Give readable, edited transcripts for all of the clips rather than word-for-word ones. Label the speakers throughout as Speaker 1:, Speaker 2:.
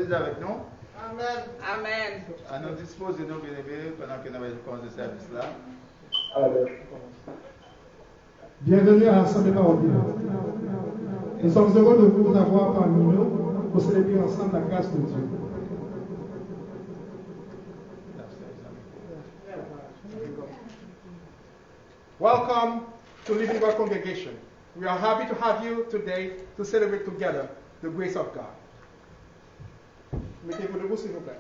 Speaker 1: déjà avec nous.
Speaker 2: Amen. Amen.
Speaker 1: À nous disposer de nos bénévoles pendant que nous avons commencé ce service-là.
Speaker 3: Bienvenue à l'Assemblée Parodienne. Nous sommes heureux de vous avoir parmi nous pour célébrer ensemble la grâce de Dieu. Welcome to Living God Congregation. We are happy to have you today to celebrate together the grace of God. Mettez-vous debout, s'il vous plaît.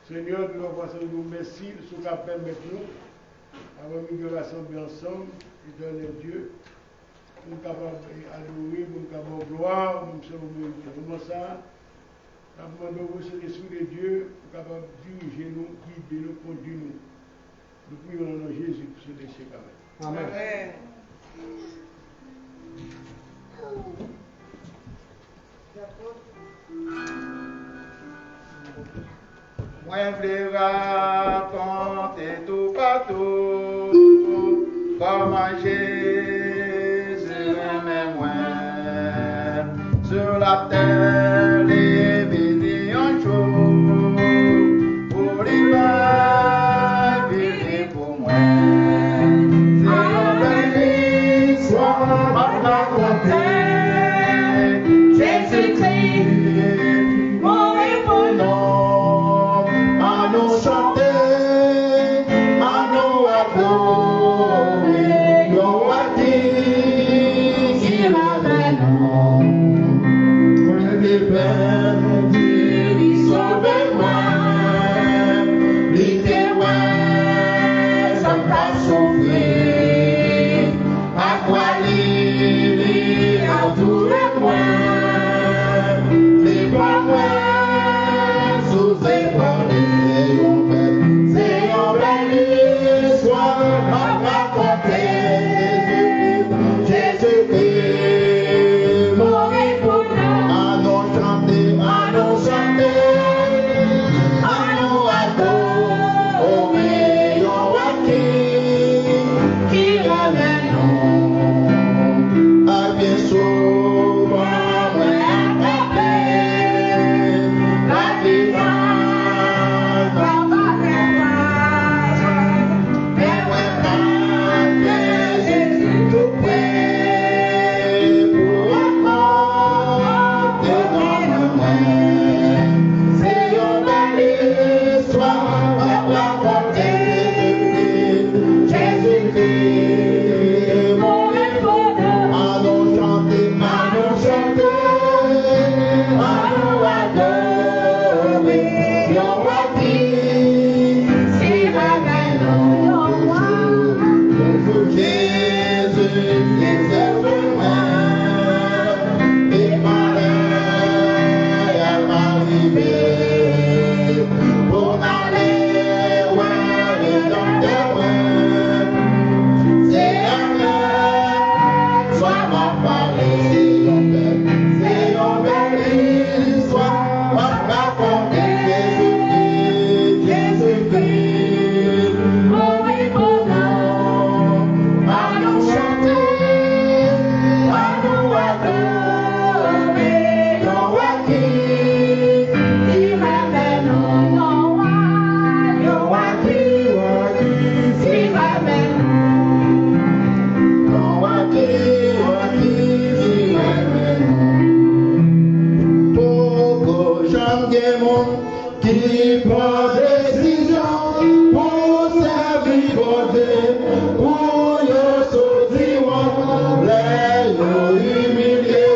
Speaker 4: Seigneur, nous vous merci de ce qu'a permis nous, avant de nous rassembler ensemble, éternel Dieu, nous sommes capables d'adorer, nous sommes capables de gloire, nous sommes comment ça, nous demandons au l'Esprit de Dieu, nous sommes capables de diriger nous, guider nous, conduire nous. Nous prions au nom de Jésus pour ce déchet. Amen.
Speaker 2: Amen.
Speaker 1: Moi, je voulais raconter tout partout comment Jésus aimait moi. Sur la terre, les bénis un jour pour les bains, bénis pour moi. C'est une belle histoire à raconter. Jésus-Christ, mourir pour nous. À nous chanter, à nous adorer, nous à qui ramène nous. Les perdus, lui sauvez-moi, lui témoins, ça pas souffrir, à quoi lui entourez-moi, les bras moi, sous épaules. C'est une belle histoire à raconter. Jésus-Christ, mourir pour nous. À nous chanter, à nous chanter, à nous adorer, qui ramène nous. À bien souvent, moi attrapé, la vivance. Qui prend décision pour servir bon Dieu, pour le sortir, les humilier,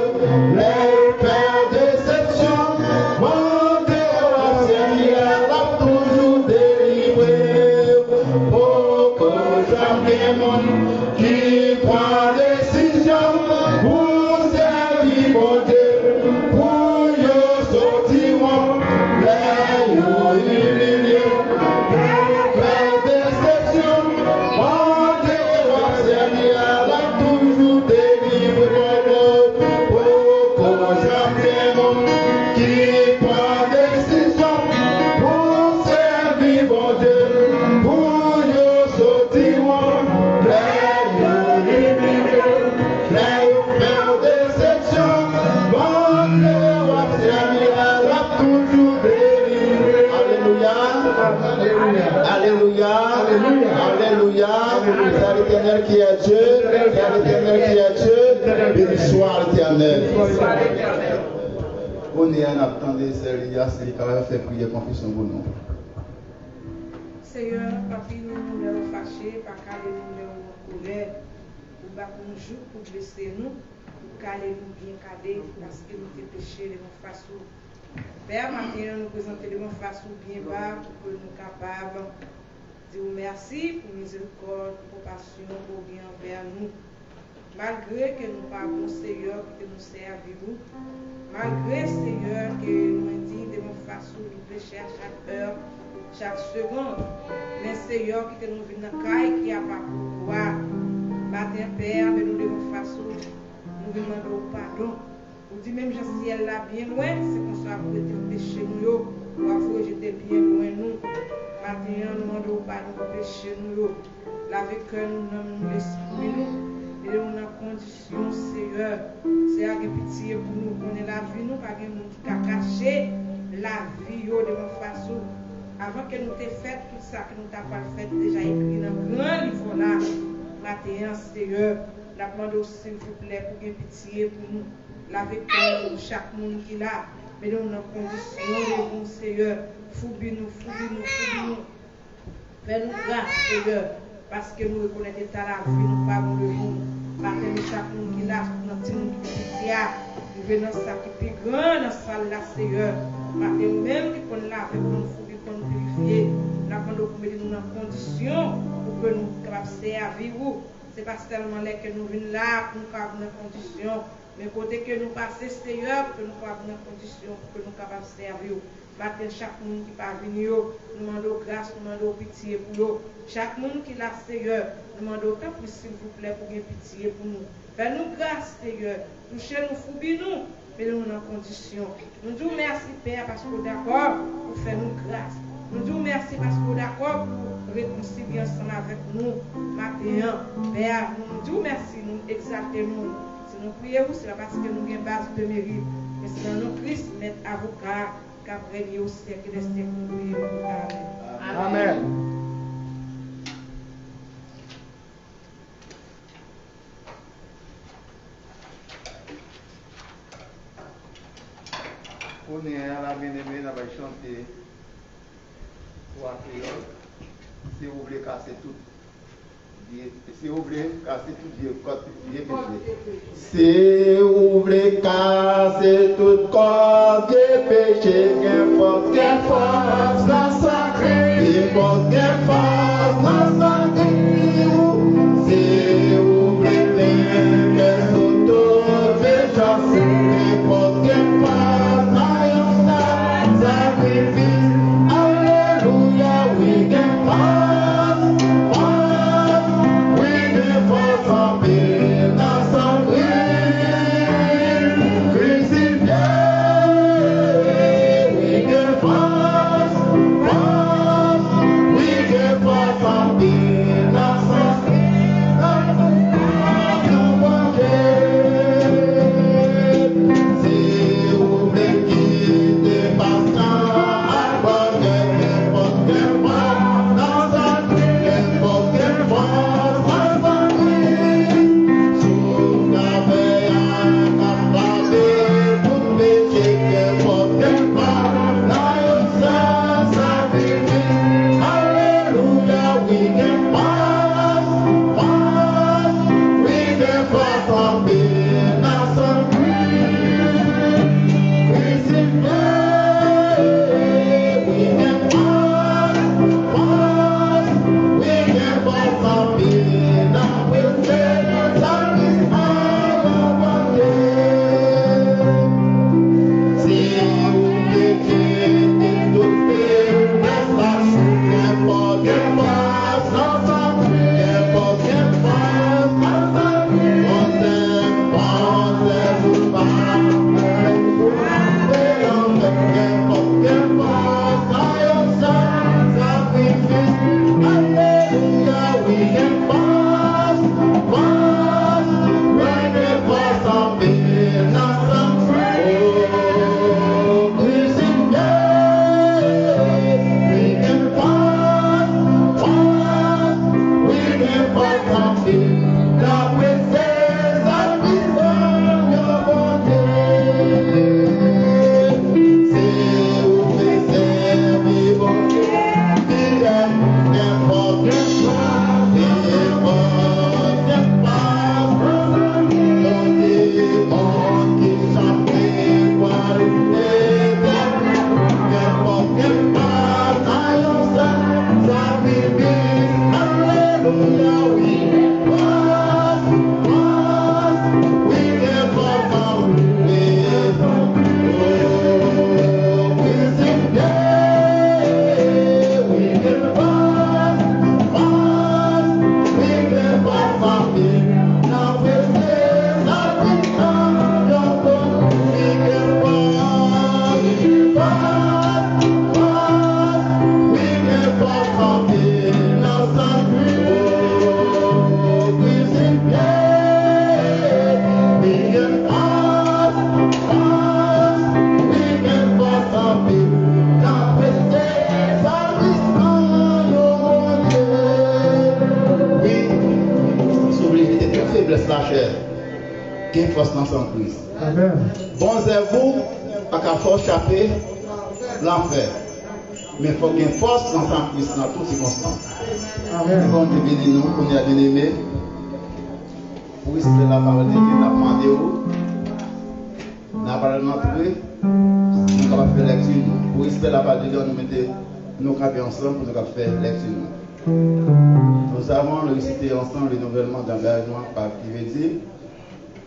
Speaker 1: les faire déception, mon Dieu, Seigneur, l'a toujours délivré. Pour que jamais mon qui prend décision pour servir bon Dieu, pour le sortir, les humilier, les faire déception, mon Alléluia. Alléluia. C'est l'Éternel qui est Dieu. C'est l'Éternel qui est Dieu. Béni soit l'Éternel. On est en attendant, c'est lui qui va faire prier confession pour nous.
Speaker 2: Seigneur, papi, nous nous fâchés, pas caler nous en colère, pour battre nous jour, pour blesser nous, pour caler nous bien caler, parce que nous avons péché de mon face. Père, maintenant, nous présentons de mon face bien bas, pour que nous soyons capables de dire merci pour miséricorde, pour compassion, pour bien envers nous. Malgré que nous parlons, Seigneur, que nous servons nous, malgré, Seigneur, que nous disons de mon face nous pécher à chaque heure, chaque seconde, mais Seigneur, qui nous vient dans la caille, qui a pas pouvoir, matin Père, mais nous devons faire nous demandons pardon. Vous dites même, je ciel là bien loin, c'est qu'on soit pour être péché nous, ou avouer j'étais bien loin nous. Matin, nous demandons pardon pour péché nous, laver cœur nous, nous l'esprit nous, et nous en condition, Seigneur, c'est à pitié pour nous, qu'on ait la vie, nous, pas de monde qui a caché la vie de mon façon. Avant que nous t'ayons fait tout ça que nous t'avons fait, déjà écrit dans un grand livre là, matin, Seigneur, la demande s'il vous plaît pour une pitié pour nous, laver chaque monde qui est là, mais nous dans condition de bon Seigneur, foubi-nous, fais-nous grâce, Seigneur, parce que nous reconnaissons ta la vie, nous parlons de nous, matin, chaque monde qui est là, notre petit monde qui est là, nous venons ça qui est plus grand dans la salle là, Seigneur, matin, même qui qu'on lave, pour nous foubi, pour nous purifier, nous avons mettre nous en condition pour que nous puissions servir. Ce n'est pas seulement là que nous venons là pour nous avoir en condition, mais côté que nous passons, Seigneur, pour que nous soyons en condition, pour que nous puissions servir. Matin, chaque monde qui va venir, nous demandons grâce, nous demandons pitié pour eux. Chaque monde qui l'a, Seigneur, nous demandons tant plus, s'il vous plaît, pour une pitié pour nous. Fais-nous grâce, Seigneur. Touchez-nous, foubis-nous, mais nous en condition. Nous disons merci, Père, parce que nous sommes d'accord pour faire nous grâce. Nous disons merci parce que nous sommes d'accord pour réconcilier ensemble avec nous. Matin, Père, nous disons merci, nous exaltons. Si nous prions, c'est parce que nous avons une base de mérite. Mais c'est dans nos Christ, notre avocat, qui a régné au siècle des siècles. Nous prions. Amen.
Speaker 4: Amen.
Speaker 1: On est à la bien-aimée, on va chanter trois créoles. Si vous voulez casser tout, si vous voulez casser tout Dieu, péché. Si vous voulez casser tout corps de péché, n'importe quelle force la sacrée, n'importe quelle force la sacrée. Si vous voulez vaincre tout péché, n'importe quelle force la sacrifice. Alléluia, we can pass, we can pass en paix, dans son crucifié, we can pass. qui est force dans son Christ.
Speaker 3: Amen.
Speaker 1: Bon, c'est vous, pas qu'à force chapper l'enfer. Mais il faut qu'il y ait une force dans son Christ dans toutes circonstances.
Speaker 3: Amen.
Speaker 1: Bon, Dieu bénis nous, qu'on est bien aimé. Pour respecter la parole de Dieu, nous avons demandé où. Nous avons parlé de notre vie. Nous avons fait lecture. Pour respecter la parole de Dieu, nous mettons nos capes ensemble pour nous faire lecture. Nous avons récité ensemble le renouvellement d'engagement par Pivédi.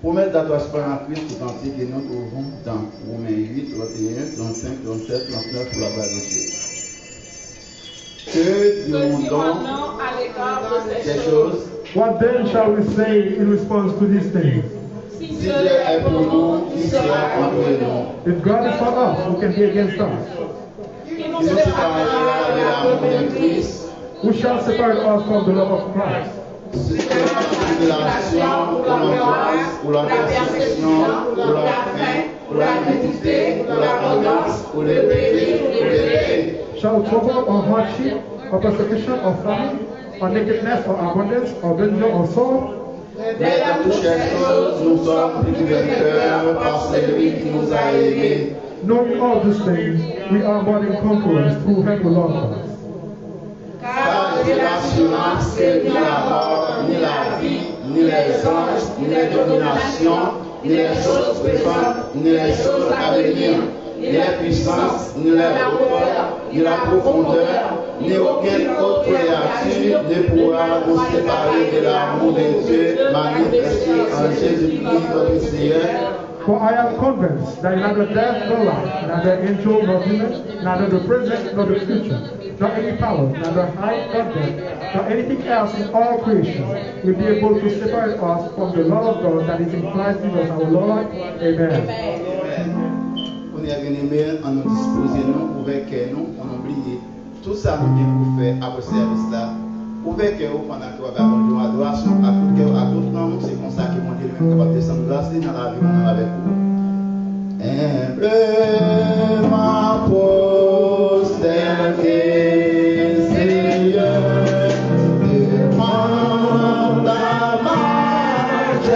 Speaker 1: Pour mettre d'attachement en Christ tout entier que nous trouvons dans Romains 8, 31, 35, 37, 39 pour la gloire de Dieu. Que dirons-nous des choses?
Speaker 3: What then shall we say in response to these things?
Speaker 1: Si Dieu est pour nous, qui sera contre nous?
Speaker 3: If God is for us, who can be against us?
Speaker 1: Qui nous séparera de l'amour de Christ?
Speaker 3: Who shall separate us from the love of Christ?
Speaker 1: La tribulation, ou l'angoisse, ou la persécution, ou la faim, ou la nudité, ou la violence, ou le péril, ou l'épée.
Speaker 3: Shall trouble or hardship, or persecution, or famine, or nakedness, or abundance, or danger, or sword?
Speaker 1: Mais dans toutes ces choses, nous sommes plus que vainqueurs par celui qui nous a aimés.
Speaker 3: Knowing all these things, we are more than conquerors through him who loved us.
Speaker 1: Car j'ai l'assurance que ni la mort, ni la vie, ni les anges, ni les dominations, ni les choses présentes, ni les choses à venir, ni les puissances, ni les hauteurs, ni la profondeur, ni aucune autre créature ne pourra nous séparer de l'amour de Dieu manifesté en Jésus-Christ notre Seigneur.
Speaker 3: For I am convinced that neither death nor life, neither angel nor demons, neither the present nor the future, nor any power, neither height nor depth, nor anything else in all creation will be able to separate us from the love of God that is in Christ Jesus our Lord. Amen.
Speaker 1: On est bien aimé, on nous dispose nous, ouvert que nous, on oublie tout ça nous vient pour faire après ce service là. Ouvert que vous pendant que vous avez rendu adoration à tout nom, c'est comme ça que mon Dieu est capable de descendre glacer dans la vie on avec vous. Humblement posterné, Seigneur, devant ta majesté.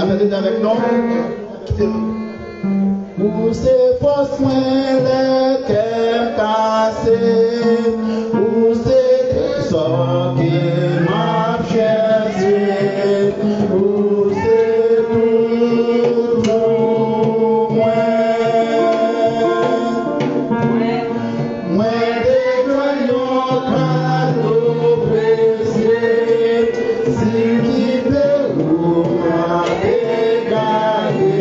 Speaker 1: répétez avec nous. Où c'est force moins le cœur cassé, où c'est ça qui m'a cherché, où c'est toujours moins des joyaux cadeaux pressés, si qui peut vous m'a dégagé.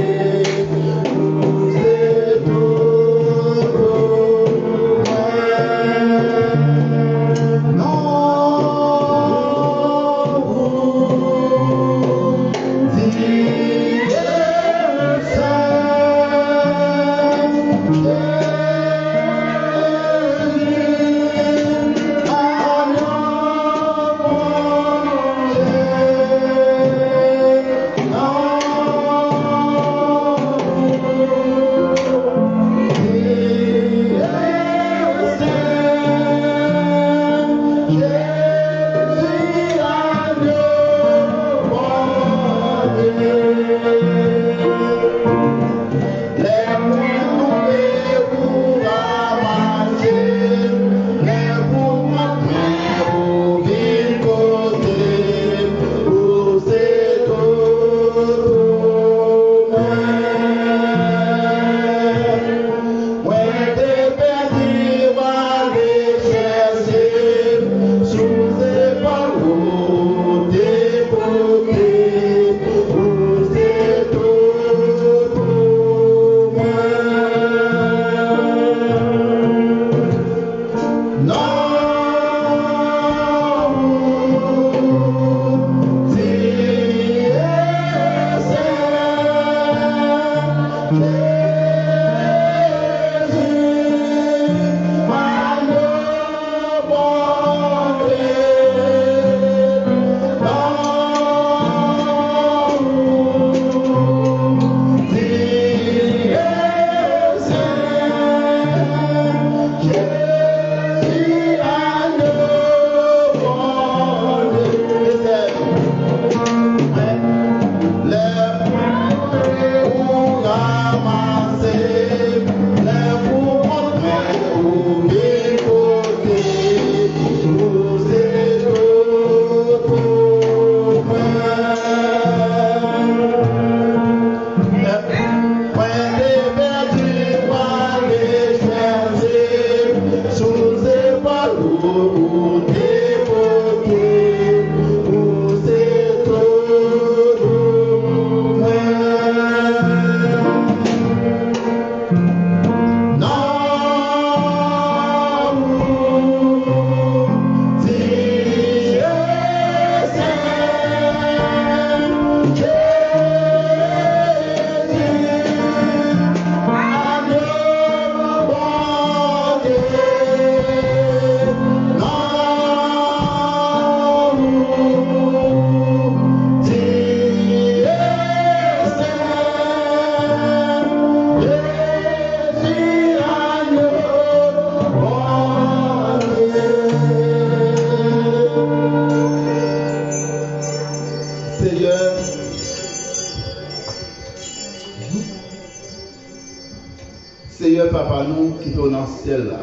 Speaker 1: Seigneur Papa, nous qui sommes dans le ciel là,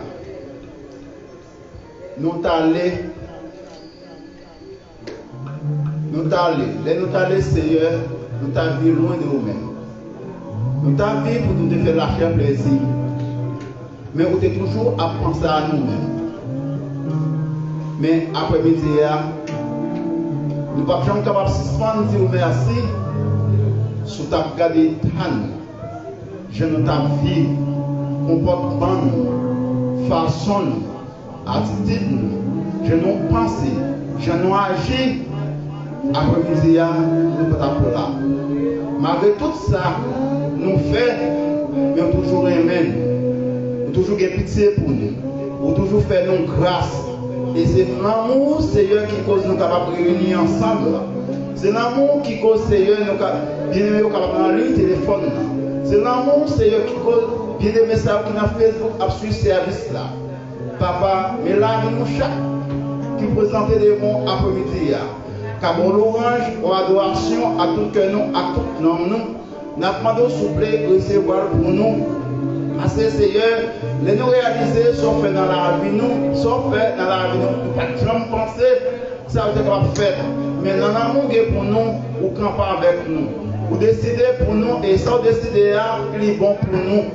Speaker 1: nous t'allons, Seigneur, nous t'avons loin de nous-mêmes. Nous t'avons pour nous te faire lâcher plaisir, mais on est toujours à penser à nous-mêmes. Mais après-midi, nous ne sommes pas capables de suspendre dire merci sur ta garde je ne ta vie, comportement, façon, attitude, je nous pense, je nous agis. Après-midi, nous ne sommes pas là. Malgré tout ça, nous faisons, mais nous toujours aimons, nous toujours pitié pour nous, nous toujours faire nos grâces. Et c'est l'amour, Seigneur, qui cause nous capables de réunir ensemble. C'est l'amour qui cause, Seigneur, nous capables de ligne téléphone. C'est l'amour, Seigneur, qui cause bien des messages qu'on a fait à suivre ce service là. Papa, mais là, nous chaque qui présente des mots après-midi.
Speaker 5: Cabon l'orange, ou adoration à tout que nous, à tout nom nous. Nous demandons s'il vous plaît recevoir pour nous. Parce que Seigneur, les nous réaliser sont faits dans la vie nous, sont faits dans la vie nous. Nous ne pouvons jamais penser que ça va être fait. Mais dans l'amour pour nous, ou camper avec nous. Ou décider pour nous, et sans décider, il est bon pour nous.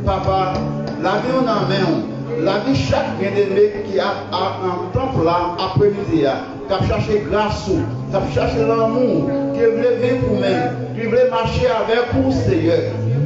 Speaker 5: Papa, la vie on en main. La vie chaque bien-aimé qui a un temple là, après-midi, qui a cherché grâce, qui a cherché l'amour, qui veut vivre pour nous-mêmes, qui veut marcher avec vous, Seigneur.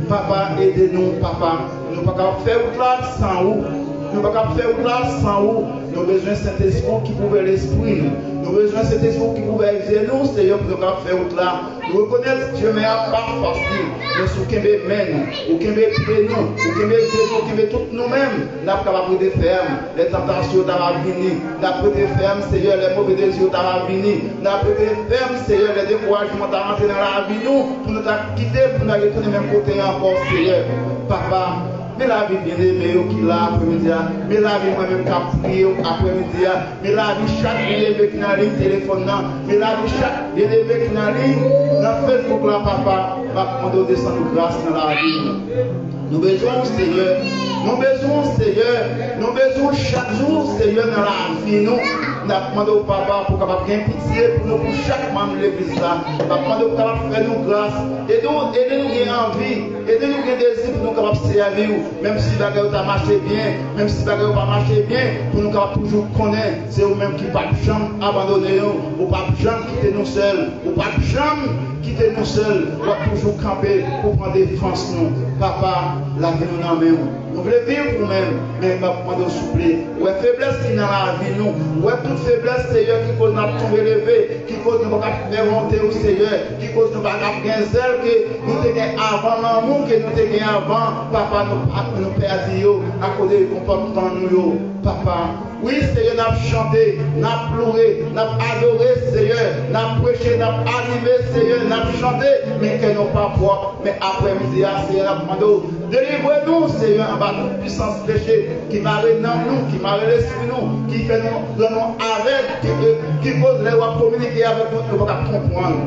Speaker 5: Papa, aidez-nous, papa. Nous ne pouvons pas faire là sans vous. Nous ne pouvons pas faire là sans vous. Nous avons besoin de cet esprit qui pouvait l'esprit. Nous avons besoin de cet esprit qui pouvait aider nous, Seigneur, pour nous faire là. Nous reconnaissons que Dieu n'est pas facile. Mais ce qui est mène, ou qui est pied nous, ou qui est nous, qui est tout nous-mêmes, nous sommes capables de faire les tentations d'Arabini. Nous sommes de faire, Seigneur, les mauvais désirs d'Arabini. Nous sommes de faire, Seigneur, les découragements d'Arabini dans la vie nous, pour nous quitter, pour nous retourner même côté encore, Seigneur. Papa, mais la vie bien aimée qui l'a après-midi, mais la vie moi-même qui a prié après-midi, mais la vie chaque bien aimé qui n'a ligne téléphone, mais la vie chaque bien aimé qui n'a ligne dans Facebook là, papa, va prendre descendre grâce dans la vie. Nous besoin, Seigneur, nous besoin, Seigneur, nous besoin chaque jour, Seigneur, dans la vie, nous demandé au papa pour capable bien pitié pour nous, pour chaque membre de l'église là. Nous demandé pour capable faire nous grâce, aidez-nous à envie, aidez-nous à désir pour nous capable servir, même si la guerre a marché bien, même si la guerre pas marché bien, pour nous capable toujours connaître, c'est vous-même qui pas jamais abandonner nous, ou pas jamais quitter nous seuls, ou pas jamais quitter nous seuls, ou pas toujours camper pour prendre défense nous. Papa, la vie nous en main. Nous voulons vivre nous-mêmes, mais nous demandons souffler. Ou est faiblesse qui est dans la vie nous, ou est toute faiblesse, Seigneur, qui cause notre tomber élevé, qui cause nous ne pas faire monter au Seigneur, qui cause nous ne pas faire zèle que nous avons avant l'amour que nous avons avant. Papa, nous perdons à cause du comportement nous. Papa, oui, Seigneur, nous avons chanté, nous avons pleuré, nous avons adoré, Seigneur, nous avons prêché, nous avons animé, Seigneur, nous avons chanté, mais que nous pas voir. Mais après-midi, Seigneur, nous demandons, délivrez-nous, Seigneur, en bas de toute puissance péché qui m'arrête dans nous, qui m'arrête l'esprit nous, qui fait nous avec, qui cause les rois communiquer avec nous, nous ne pouvons pas comprendre.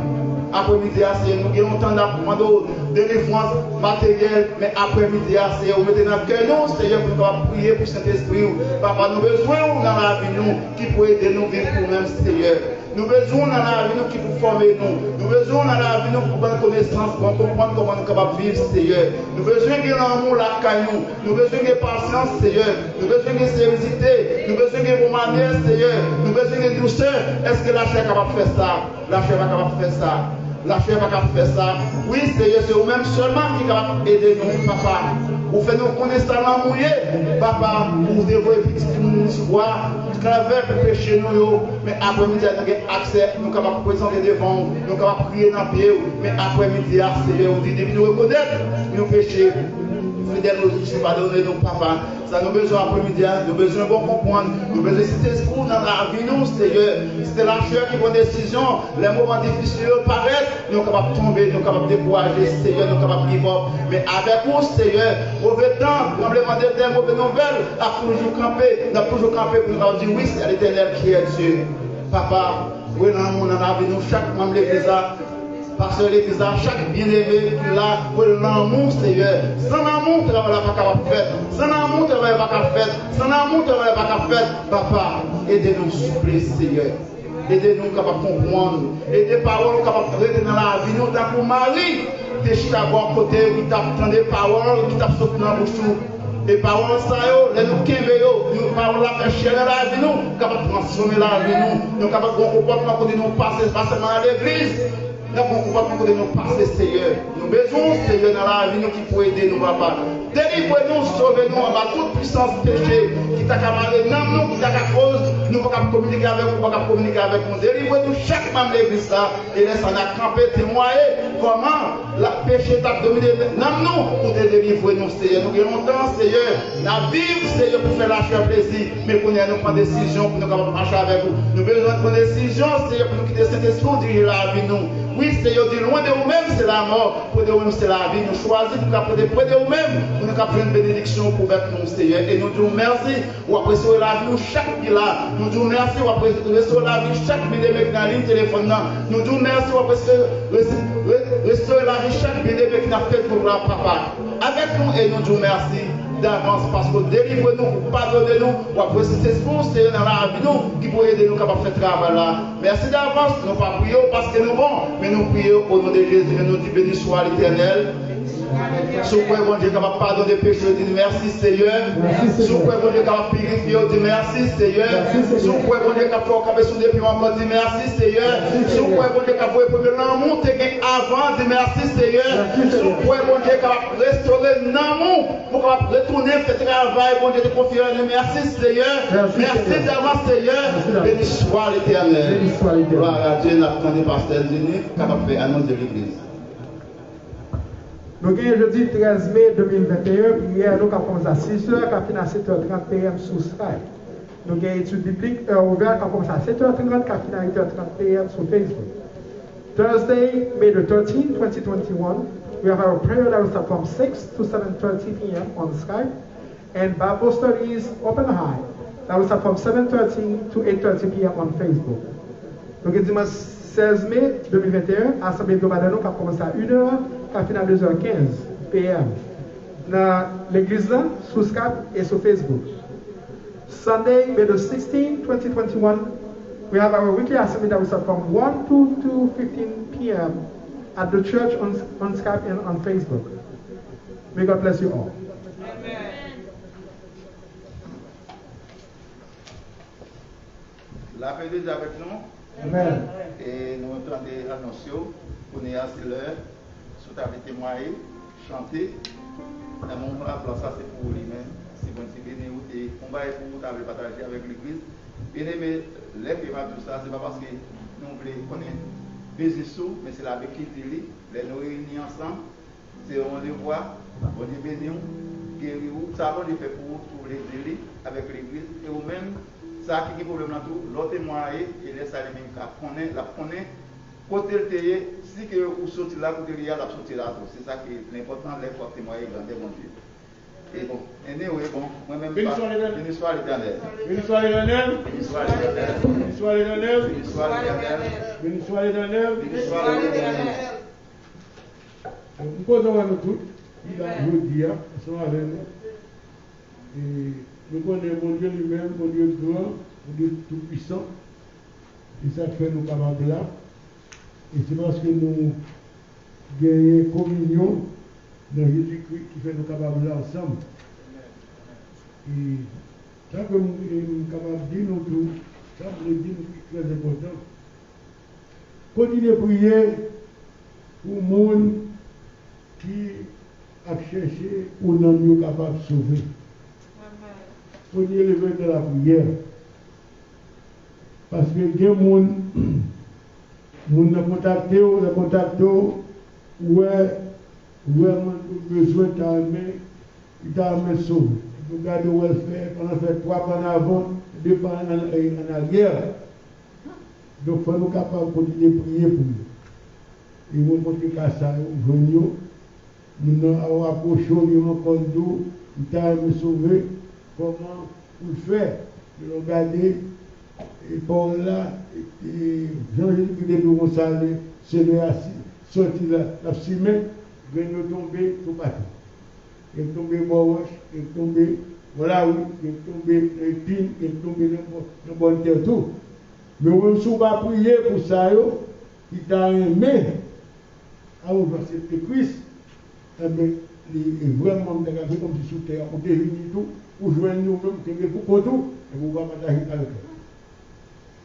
Speaker 5: Après-midi, nous avons temps d'apprendre délivrance matérielle, mais après-midi, vous mettez dans le cœur, nous, Seigneur, pour nous prier pour Saint-Esprit. Papa, nous avons besoin dans la vie, nous, qui peut aider nous vivre pour nous, Seigneur. Nous avons besoin dans la vie, nous, qui peut former nous. Nous avons besoin dans la vie, nous, pour prendre connaissance, pour comprendre comment nous sommes capables de vivre, Seigneur. Nous avons besoin de l'amour, la caillou. Nous avons besoin de patience, Seigneur. Nous avons besoin de sérénité. Nous avons besoin de bonne manière, Seigneur. Nous avons besoin de douceur. Est-ce que la chair est capable de faire ça? La chair est capable de faire ça. La chair va faire ça. Oui, Seigneur, c'est vous-même seulement qui va aider nous, papa. Vous faites nous connaître ça mouillé, papa. Vous devez nous voir, travers le péché nous, mais après-midi, nous avons accès, nous sommes capables de présenter devant, nous sommes capables de prier dans le pied, mais après-midi, Seigneur, vous dites, nous reconnaître nos péchés. Fidèle aux justes, pardonnez-nous, papa. Ça nous besoin après-midi, nous besoin de comprendre, nous besoin de cet esprit dans la vie, nous, Seigneur. C'est la chair qui prend décision, les moments difficiles paraissent, nous sommes capables de tomber, nous sommes capables de décourager, Seigneur, nous sommes capables de vivre. Mais avec vous, Seigneur, mauvais temps, tremblement de terre, mauvaise nouvelle, nous avons toujours campé pour nous dire oui, c'est l'Éternel qui est Dieu. Papa, oui, dans le monde, dans la vie, nous, chaque membre de l'Église, parce que l'église a chaque bien-aimé qui l'a pour l'amour, Seigneur. Sans l'amour, tu ne vas pas capable de faire. Sans l'amour, tu ne vas pas capable de faire. Sans l'amour, tu ne vas pas capable de faire. Papa, aidez-nous, s'il vous plaît, Seigneur. Aidez-nous capables de comprendre. Aidez paroles capables de rester dans la vie. Nous, tant pour Marie, des chicago à côté, qui t'attendent des paroles, qui t'attendent sauté dans le bouche. Et paroles, ça, les nous qui nous paroles la faire chier dans la vie, nous, capables de transformer la vie, nous capables de comportement côté nous passer, pas seulement à l'église. Nous avons comportement de nous passer, Seigneur. Nous besoin, Seigneur, dans la vie, nous qui peut aider nous, papa. Délivrez-nous, sauvez-nous en bas toute puissance péché qui t'a camaré, nous, qui t'a cause, nous ne pouvons pas communiquer avec vous, nous ne pouvons pas communiquer avec nous. Délivrez-nous chaque membre de l'église là et laissez-nous camper, témoigner comment le péché t'a dominé. Nous, pour te délivrer, nous, Seigneur. Nous avons longtemps, Seigneur, la vivre, Seigneur, pour faire la chair plaisir, mais pour nous prendre décision, pour nous marcher avec vous. Nous avons besoin de prendre décision, Seigneur, pour nous quitter cet esprit, diriger la vie, nous. Oui, Seigneur, de loin de vous-même, c'est la mort. Près de vous-même, c'est la vie. Nous choisissons pour prendre près de vous-même. Pour nous prendre une bénédiction pour mettre nous, Seigneur. Et nous disons merci. Ou apprécier la vie, chaque qui là. Nous disons merci. Ou apprécier la vie, chaque bénédiction dans la ligne téléphone. Nous disons merci. Ou apprécier la vie, chaque bénédiction qui a fait pour la papa. Avec nous, et nous disons merci d'avance parce que délivrez-nous, pardonnez-nous, ou après c'est Seigneur dans la vie nous qui peut aider nous capable de faire travail là. Merci d'avance, nous ne pas prions parce que nous bons, mais nous prions au nom de Jésus et nous disons béni soit l'Éternel. Sous quoi bon Dieu capable de pardonner les péchés, dit merci Seigneur. Sous quoi bon Dieu capable de purifier, dit merci Seigneur. Sous quoi bon Dieu capable de faire des piments, dit merci Seigneur. Sous quoi bon Dieu capable de l'amour avant, dit merci Seigneur. Sous quoi bon Dieu capable de restaurer l'amour pour retourner ce travail, bon Dieu te confier, merci Seigneur. Merci d'avance Seigneur. Béni soit l'Éternel. Gloire à Dieu, n'attendez pas pasteur Denis, capable de faire annonce de l'Église.
Speaker 3: Donc, jeudi 13 mai 2021, prière nous commence à 6h, qui finit à 7h30 PM sur Skype. Nous avons une étude biblique ouverte qui commence à 7h30, qui finit à 8h30 PM sur Facebook. Thursday, May the 13th, 2021, we have our prayer that will start from 6 to 7:30 PM on Skype, and Bible studies open high that will start from 7:30 to 8:30 PM on Facebook. Donc, dimanche 16 mai 2021, Assemblée de Madano qui a commencé à 1h, qui a fini à 2h15 PM. Dans l'église là, sur Skype et sur Facebook. Sunday, May the 16th, 2021, we have our weekly assembly that will start from 1 to 2:15 PM at the church on Skype and on Facebook. May God bless you all.
Speaker 2: Amen.
Speaker 1: La paix de Dieu avec nous.
Speaker 3: Amen.
Speaker 1: Et nous entendons annoncer pour nous assis l'heure, sous ta témoigner, chanter. Dans mon plan, ça c'est pour lui-même. Si vous avez et on va pour partager avec l'église. Bien aimé, les paiements, tout ça, c'est pas parce que nous voulons connaître business, mais c'est la qui dit, les nous réunir ensemble, c'est on les voit, on les bénit, guérir, ça va les faire pour les délits avec l'église et ou même. Ça qui est problème dans tout, l'autre témoigner et les salines qui connaît, la connaît, côté le théier, si que vous sortez là, vous devez la sortir là. C'est ça qui est l'important, les fois témoigner, grand bon Dieu. Et bon, anyway, bon, moi-même, béni soit l'Éternel.
Speaker 4: Béni soit l'Éternel.
Speaker 1: Béni soit l'Éternel.
Speaker 4: Béni soit l'Éternel.
Speaker 1: Béni soit l'Éternel.
Speaker 4: Béni soit l'Éternel.
Speaker 1: Béni soit l'Éternel.
Speaker 4: Nous posons à nous tous, il a nous dire, ils sont avec nous. Et nous connaissons mon Dieu lui-même, mon Dieu grand, mon Dieu tout-puissant. Et ça fait nous capables là. Et c'est parce que nous gagnons communion dans Jésus-Christ qui fait nous capables là ensemble. Et ça que nous sommes capables de dire, nous tous, ça veut dire que c'est très important. Continuez à prier pour le monde qui a cherché pour nous capables de sauver. Continuez à lever de la prière. Parce que il y a des gens qui ont contacté, vraiment besoin d'armer, il t'a amené sauvé. Vous regardez où elle fait, pendant fait 3 pas en avant, 2 pas en arrière. Donc, il faut nous capables de continuer à prier pour nous. Et nous continuons à ça, nous avons approché, nous avons d'eau, il t'a amené sauvé. Comment vous le faire? Nous regardez, et par là, Jean-Jésus de Gonzalez, c'est le sorti la ciment, vient tomber tout partout. Il est tombé Boroche, il est tombé, voilà oui, il est tombé Pine, il est tombé dans la bonne terre tout. Mais on ne peut pas prier pour ça, il t'a aimé à ouvrir cette Christ. Eh bien, il est vraiment dégagé comme si sous terre, on définit tout, pour joindre nous-mêmes, c'est pour tout, et pour voir partager avec eux.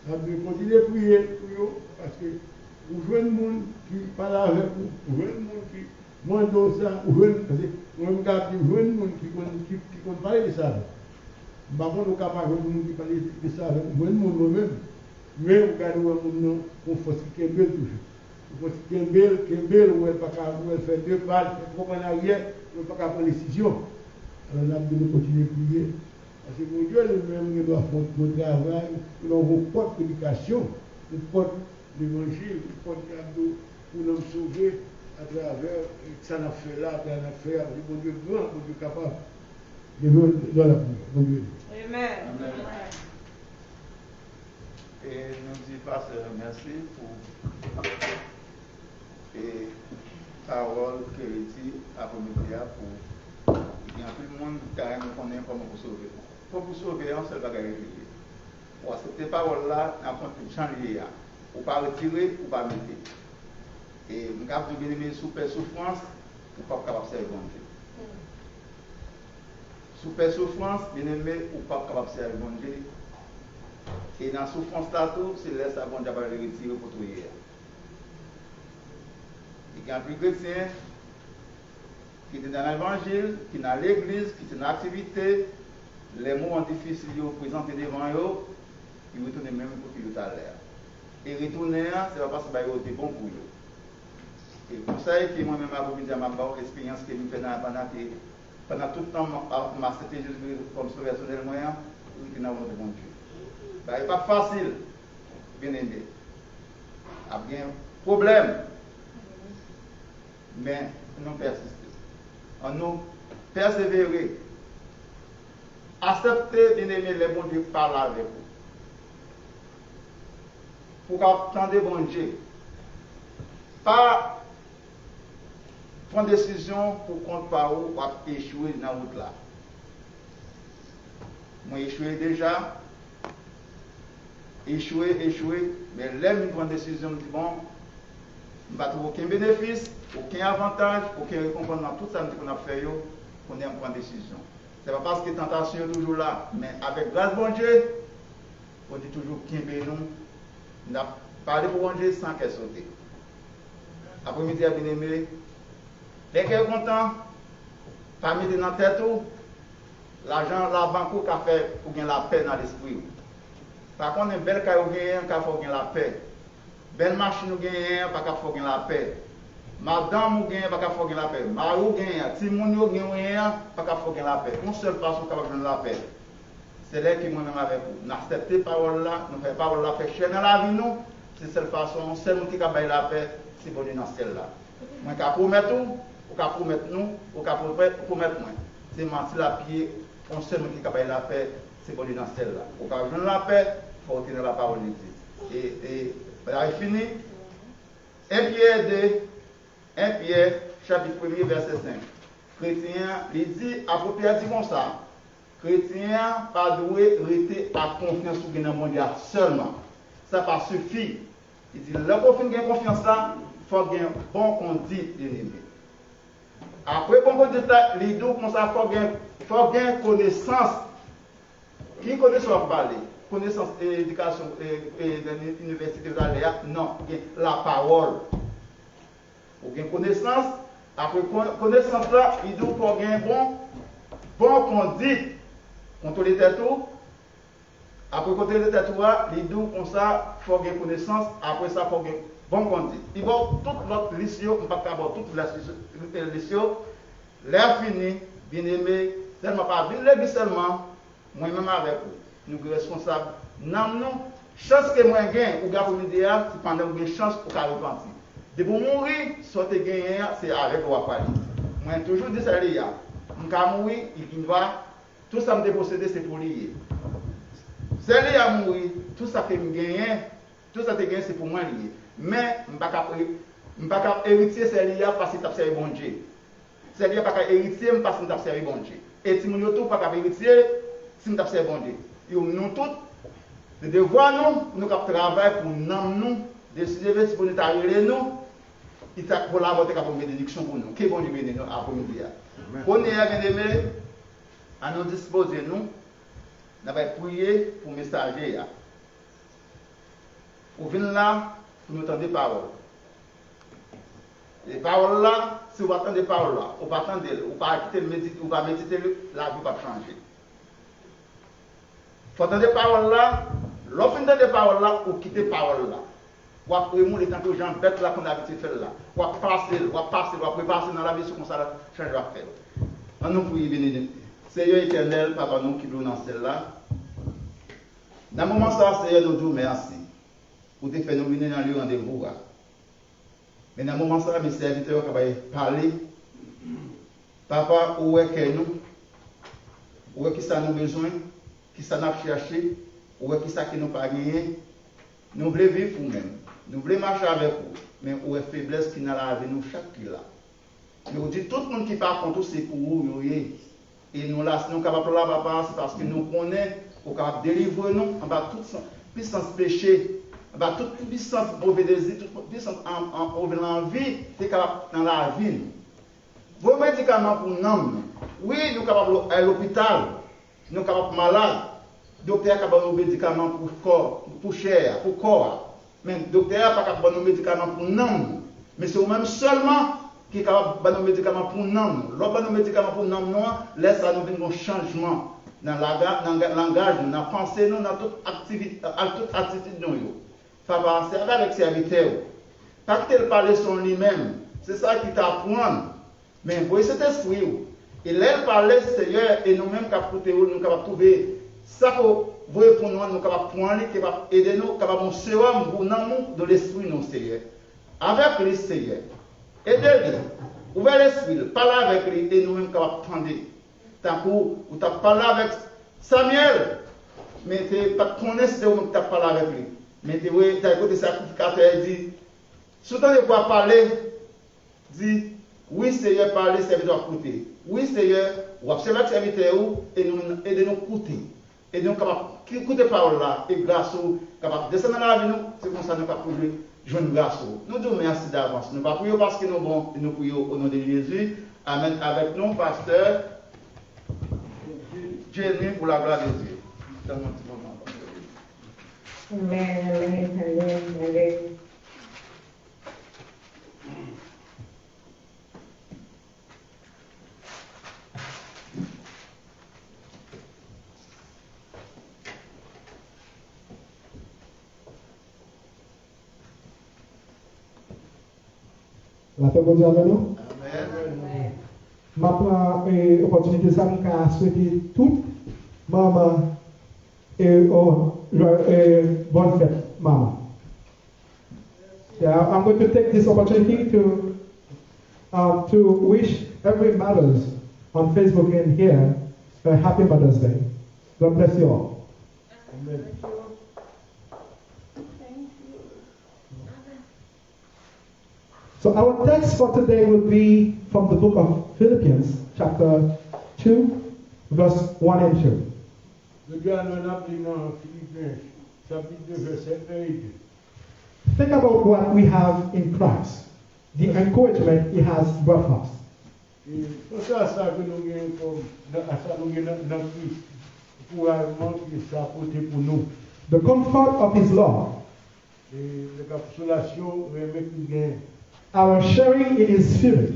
Speaker 4: Donc, continuez à prier pour eux, parce que vous jouez le monde qui parle avec vous, vous jouez le monde qui mange ça, vous jouez le monde qui parle de ça. Par contre, nous sommes capables de monde qui parle de ça avec vous, le monde nous-mêmes. Mais vous regardez le monde, on faut se belle toujours. Il faut se belle, où elle fait 2 pas, elle fait en arrière, on ne peut pas prendre décision. Alors là, nous continuons à prier. Parce que mon Dieu lui-même, il doit faire notre travail, il doit avoir une porte d'éducation, une porte d'évangile, une porte pour nous sauver à travers ce qu'on a fait là, à travers l'affaire. Bon Dieu grand, bon Dieu capable. Je veux dans la bon Dieu.
Speaker 2: Amen.
Speaker 1: Et nous disons, Pasteur, merci pour et parole que dit à Prométhée pour il y a plus de monde qui connaît comment vous sauver. Pour vous sauver, on seul bagage régulier. Pour accepter parole-là, on compte tout changer. Ou pas retirer, ou pas mettre. Et nous avons bien aimé sous souffrance, ou pas capable de servir bon Dieu. Sous souffrance, bien aimé, ou pas capable de servir bon Dieu. Et dans la souffrance là tout, c'est laisse à bon Dieu le retirer pour tout hier. Il y a un plus chrétien qui est dans l'évangile, qui est dans l'église, qui est dans l'activité, les moments difficiles qu'ils présentent devant eux, ils retournent même pour qu'ils à l'air. Et retourner, c'est pas parce que c'est bon pour eux. Et le conseil que moi-même à ma expérience que je fais pendant tout le temps, je accepté Jésus comme sauveur moyen, je suis dans le bon Dieu. Ce n'est pas facile, bien aimé. Il y a bien un problème. Mais nous persistons. On nous persévérer. Accepter, bien aimé, les bons Dieu parler avec vous. Pour attendre bon Dieu. Pas prendre décision pour compte par où pour échouer dans la route là. Moi, échoué déjà. Échouer, mais l'aime une grande décision, dit bon, je ne vais pas trouver aucun bénéfice, aucun avantage, aucun récompense dans tout ça qu'on a fait, qu'on aime prendre décision. Ce n'est pas parce que la tentation est toujours là, mais avec grâce bon Dieu, on dit toujours qu'il y a nous n'a parlé pour bon Dieu sans qu'elle saute. Après-midi, bien aimé, dès qu'elle est content, pas mettre dans la tête, l'argent, la banque qui a fait pour gagner la paix dans l'esprit. Par contre, une belle caille ou gagne, il faut gagner la paix. Belle machine ou gagne, pas qu'il faut gagner la paix. Madame ou gagne, pas qu'il faut gagner la paix. Mari ou gagne, Timoun ou gagne, pas qu'il faut gagner la paix. Une seule façon capable de gagner la paix. C'est là que moi-même avec vous. N'acceptez pas parole là, nous faisons parole là, fait cher dans la vie nous. C'est la seule façon, seul qui a la paix, c'est bon dans celle-là. Moi, je promettre tout, ou je promettre nous, ou je promettre moi. C'est mentir la pied, on seul qui a la paix, c'est bon dans celle-là. Ou quand je la paix, il faut retenir la parole de Dieu. Et là, il finit. 1 Pierre, chapitre 1er, verset 5. Chrétien, il dit, après Pierre dit comme ça, chrétien, pas doué, rester à confiance sur le mondial seulement. Ça pas suffit. Il dit, là, pour finir confiance là, il faut gagner bon conduite, ennemi. Après, bon conduite, les deux, comme ça, il faut gagner connaissance. Qui connaît sur parler? Connaissance et éducation et de l'université de l'Aléa? Non, la parole. Pour gagner connaissance, après connaissance là, il doit pour gagner bon conduite. Contrôler tête tout. Après contrôler tête tout, il doit comme ça, il faut gagner connaissance, après ça, il faut gagner bon conduite. Il va toute l'autre lycée, on ne va pas avoir toute la lycée, l'air fini, bien aimé, tellement pas bien l'église seulement. Moi-même avec vous, nous sommes responsables. Non, chance que moi gagne, ou gars pour l'idéal, c'est pendant que j'ai chance pour qu'elle repentir. De pour mourir, soit tu gagnes, c'est avec ou à Paris. Moi, toujours dit ça, je vais mourir, il va, tout ça me posséder, c'est pour lier. C'est lié à mourir, tout ça que je gagne, tout ça que je gagne, c'est pour moi lié. Mais, je ne peux pas héritier, c'est lié parce que tu as servi bon Dieu. C'est lié parce que héritier, parce que tu as servi bon Dieu. Et si nous ne pas qu'à héritier, si nous avons bon Dieu. Nous tous, le devoir nous travaillons pour nous, décider pour nous arriver nous, il faut collaborer avec une bénédiction pour nous. Qui est bon Dieu béni nous après-midi. On est bien aimé, à nous disposer nous, nous allons prier pour messager. Pour venir là, pour nous entendre des paroles. Les paroles là, si vous attendez des paroles là, vous ne pas attendre, vous ne pas quitter le méditer, vous va méditer, la vie va changer. Il faut entendre des paroles là, l'offre des paroles là, ou quitter les paroles là. Ou après, les temps que les gens bêtes là qu'on a habitué de faire là. Ou après passer dans la vie, comme ça, changer à faire. On nous prie, béni. Seigneur éternel, Papa, nous qui nous dans celle-là. Dans le moment ça, Seigneur, nous disons merci. Pour te faire nous venir dans le rendez-vous.
Speaker 5: Mais dans le moment ça, mes serviteurs qui vont parler, papa, où est que nous? Où est qui ça nous besoin? Qui ça nous cherché? Où est qui ça qui nous pas gagné? Nous voulons vivre pour nous-mêmes. Nous voulons marcher avec vous. Mais où est faiblesse qui n'a la vie nous chaque qui là? Nous dit tout le monde qui part contre c'est pour vous. Et nous là, si nous sommes capables de la papa, c'est parce que nous connaissons, nous sommes capables de délivrer nous en bas toute puissance péché, en bas toute puissance mauvais désir, toute puissance en envie, c'est capable dans la vie. Vos médicaments pour nous, oui, nous sommes capables d'aller à l'hôpital, nous sommes capables de malades, le docteur est capable de médicaments pour corps, pour chair, pour corps, mais le docteur n'est pas capable de médicaments pour nous, mais c'est vous-même seulement qui est capable de nos médicaments pour nous. Lorsque nos médicaments pour nous, laisse nous venir un changement dans le langage, dans la pensée, dans toute activité, attitude. Papa, c'est avec serviteur. Pas que tu parles sur lui-même, c'est ça qui t'apprend. Mais vous cet esprit, et là, parler Seigneur, et nous-mêmes, nous sommes capables de trouver ça pour vous pour nous, nous sommes capables de prendre, qui va aider nous, capables de sérum pour nous de l'esprit, nous, Seigneur. Avec le Seigneur. Aidez-le, ouvrez l'esprit, parlez avec lui et nous-mêmes capables de prendre. Tant que vous avez parlé avec Samuel, mais tu n'as pas connaissance de vous qui avez parlé avec lui. Mais tu as écouté sacrificateur et dit, soudain de quoi parler, dit, oui Seigneur, parlez, serviteur à côté. Oui Seigneur, vous observez le serviteur et nous aidez-nous à écouter. Et nous capables d'écouter parole là, et grâce à capable de descendre dans la vie, c'est comme ça nous capables de jouer une grâce. Nous disons merci d'avance. Nous ne prions parce que nous sommes bons, nous prions au nom de Jésus. Amen. Avec nous, pasteur Jenny, pour la gloire de Dieu. Dans notre moment.
Speaker 6: Amen, amen, amen, amen.
Speaker 3: La paix de Dieu avec nous.
Speaker 5: Amen.
Speaker 3: Ma prend opportunité ça pour souhaiter toute maman et bonne fête, maman. Yeah, I'm going to take this opportunity to wish every mothers on Facebook and here a happy Mother's Day. God bless you all.
Speaker 4: Amen.
Speaker 3: So our text for today will be from the book of Philippians, chapter 2, verse 1 and 2.
Speaker 4: Regarde, nous appelons dans Philippiens, chapitre 2, verset 1 et 2.
Speaker 3: Think about what we have in Christ, the encouragement He has brought us.
Speaker 4: Et c'est ça que nous gagnons comme, ça nous gagnons dans Christ, pour qui ça apporte pour nous.
Speaker 3: The comfort of His love,
Speaker 4: Et la consolation, remet qui gagne.
Speaker 3: our sharing in His Spirit,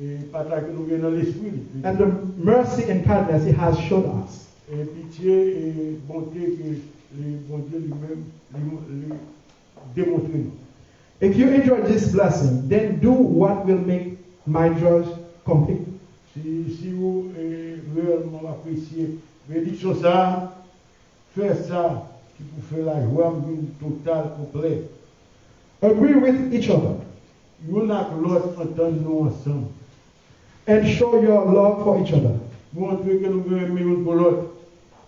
Speaker 4: Et partage que nous gagnons dans l'esprit.
Speaker 3: and the mercy and kindness He has shown us.
Speaker 4: Et pitié et bonté que le bon Dieu lui-même lui démontre nous.
Speaker 3: If you enjoy this blessing, then do what will make my joy complete.
Speaker 4: Si vous réellement appréciez bénédiction ça, faites ça qui vous fait la joie totale, complète.
Speaker 3: Agree with each other
Speaker 4: Nous avons l'autre entendre nous ensemble.
Speaker 3: and show your love for each other.
Speaker 4: Montrer que nous voulons aimer pour l'autre.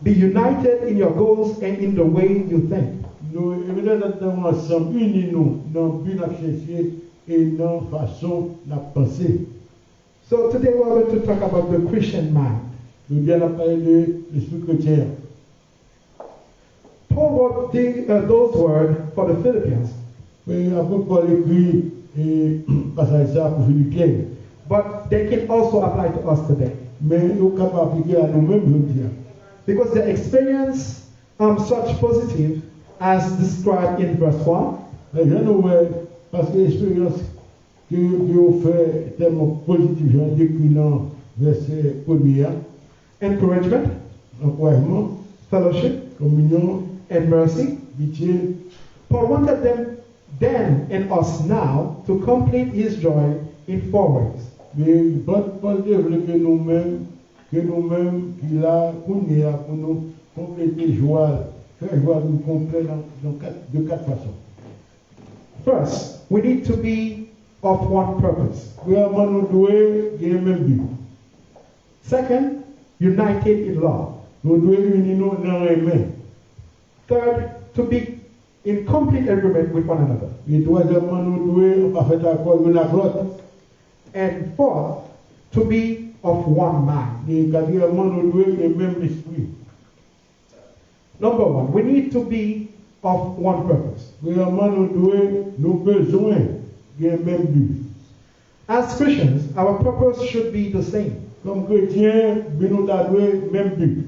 Speaker 3: Be united in your goals and in the way you think.
Speaker 4: Nous mettons ensemble, unis-nous dans le but de chercher et dans la façon de penser.
Speaker 3: So today we're going to talk about the Christian mind.
Speaker 4: Nous allons parler de l'esprit chrétien.
Speaker 3: Paul wrote those words for the Philippians,
Speaker 4: Et après Paul écrit et passage ça pour Philippiens.
Speaker 3: but they can also apply to us today.
Speaker 4: Mais nous sommes capables d'appliquer à nous-mêmes aujourd'hui.
Speaker 3: Because they experience such positive as described in verse 1,
Speaker 4: Mais je nous vois, parce que l'expérience que vous faites tellement positive, j'en décrit dans verset 1er,
Speaker 3: encouragement,
Speaker 4: encouragement,
Speaker 3: fellowship,
Speaker 4: communion,
Speaker 3: and mercy.
Speaker 4: pitié.
Speaker 3: Paul wanted them then and us now to complete his joy in 4 ways.
Speaker 4: Mais Paul développe que nous-mêmes, qu'il a pour nous compléter joie, faire joie nous complète de 4 façons.
Speaker 3: First, we need to be of one purpose.
Speaker 4: Vraiment, nous devons gagner le même but.
Speaker 3: Second, united in love.
Speaker 4: Nous devons unir nous dans les mains.
Speaker 3: Third, to be in complete agreement with one another.
Speaker 4: Et troisièmement, nous devons en fait accord l'un avec l'autre.
Speaker 3: And fourth, to be of one mind.
Speaker 4: Et quatrièmement, nous devons le même esprit.
Speaker 3: Number one, we need to be of one purpose.
Speaker 4: Vraiment, nous devons nos besoins le même but.
Speaker 3: As Christians, our purpose should be the same.
Speaker 4: Comme chrétiens, nous avons le même but.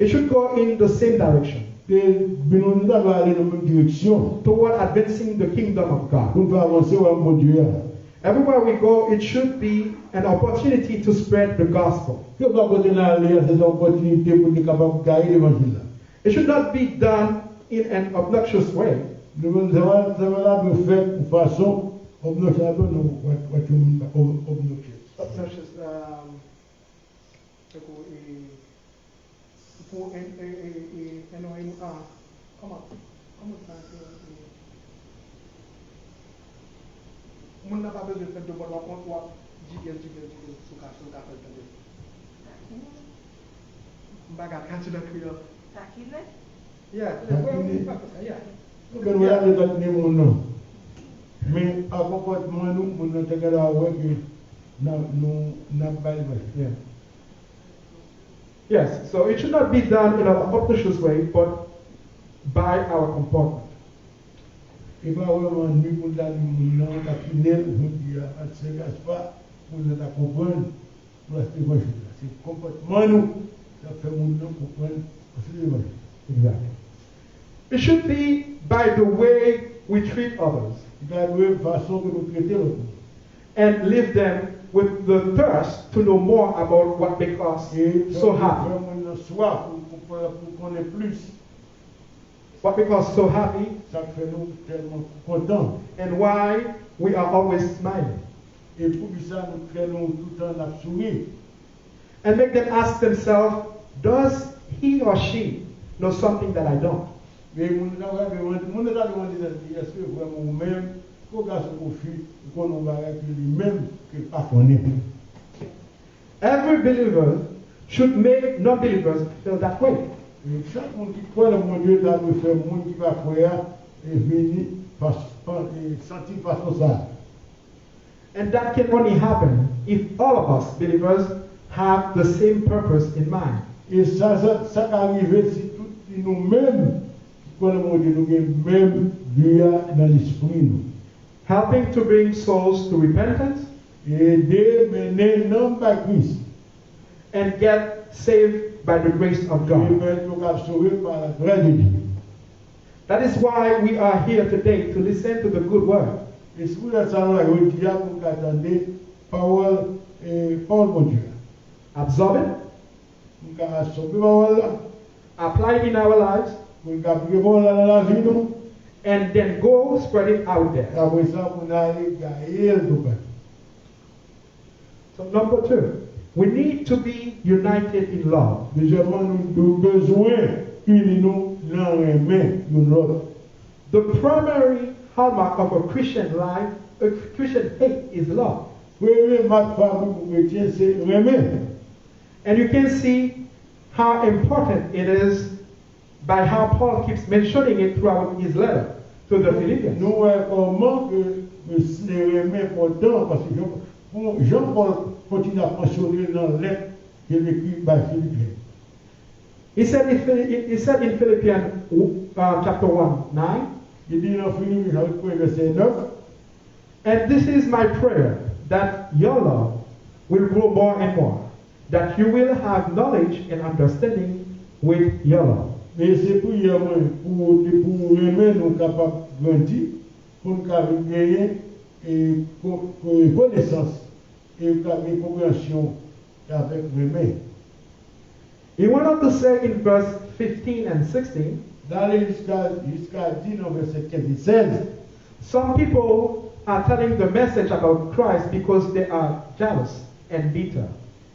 Speaker 3: It should go in the same direction
Speaker 4: Et nous devons aller dans la même direction
Speaker 3: toward advancing the kingdom of God.
Speaker 4: pour avancer au mon Dieu.
Speaker 3: Everywhere we go, it should be an opportunity to spread the gospel.
Speaker 4: Que va continuer à aller à cette opportunité pour être capable de gagner l'évangile.
Speaker 3: It should not be done in an obnoxious way,
Speaker 4: Nous devons faire de façon obnoxieuse.
Speaker 3: obnoxious, Moun n'a pas besoin de faire de bonnes rencontres, Bagarre, quand tu l'as crié. Yeah, yeah.
Speaker 4: Nous devons aller dans le monde. Mais à comportement, nous devons te garder avec nous n'avons pas le.
Speaker 3: Yes, so it should not be done in an obnoxious way, but by our comportment.
Speaker 4: Et pas vraiment nous pour dans le monde, capiner, nous dire à ce pas pour nous comprendre pour l'évangile. C'est comportement nous ça fait nous comprendre l'évangile.
Speaker 3: Exactly. It should be by the way we treat others and leave them with the thirst to know more about what makes us so happy. What makes us so happy and why we are always smiling. And make them ask themselves, does he or she know something that I don't? Every believer should make non-believers feel that way. And that can only happen if all of us believers have the same purpose in mind.
Speaker 4: Et ça arrive si tous nous-mêmes, nous avons même but dans l'esprit.
Speaker 3: Helping to bring souls to repentance
Speaker 4: Aider mener non par Christ.
Speaker 3: And get saved by the grace of God. That is why we are here today, to listen to the good word. Absorb it, apply it in our lives, and then go spread it out there. So number two, we need to be united in love. The primary hallmark of a Christian life, a Christian faith, is love. And you can see how important it is by how Paul keeps mentioning it throughout his letter to the Philippians.
Speaker 4: Jean-Paul continue à mentionner dans la lettre qu'il écrit par Philippiens.
Speaker 3: He said in Philippians chapter 1, 9,
Speaker 4: Il dit dans Philippiens chapitre 1 verset 9,
Speaker 3: and this is my prayer, that your love will grow more and more, that you will have knowledge and understanding with your love.
Speaker 4: Mais c'est pour aimer nous capables de grandir, pour nous gagner et connaissance et compréhension avec aimer.
Speaker 3: He went on to say in verse 15 and 16,
Speaker 4: D'aller jusqu'à 10 dans verset 15 et 16,
Speaker 3: some people are telling the message about Christ because they are jealous and bitter.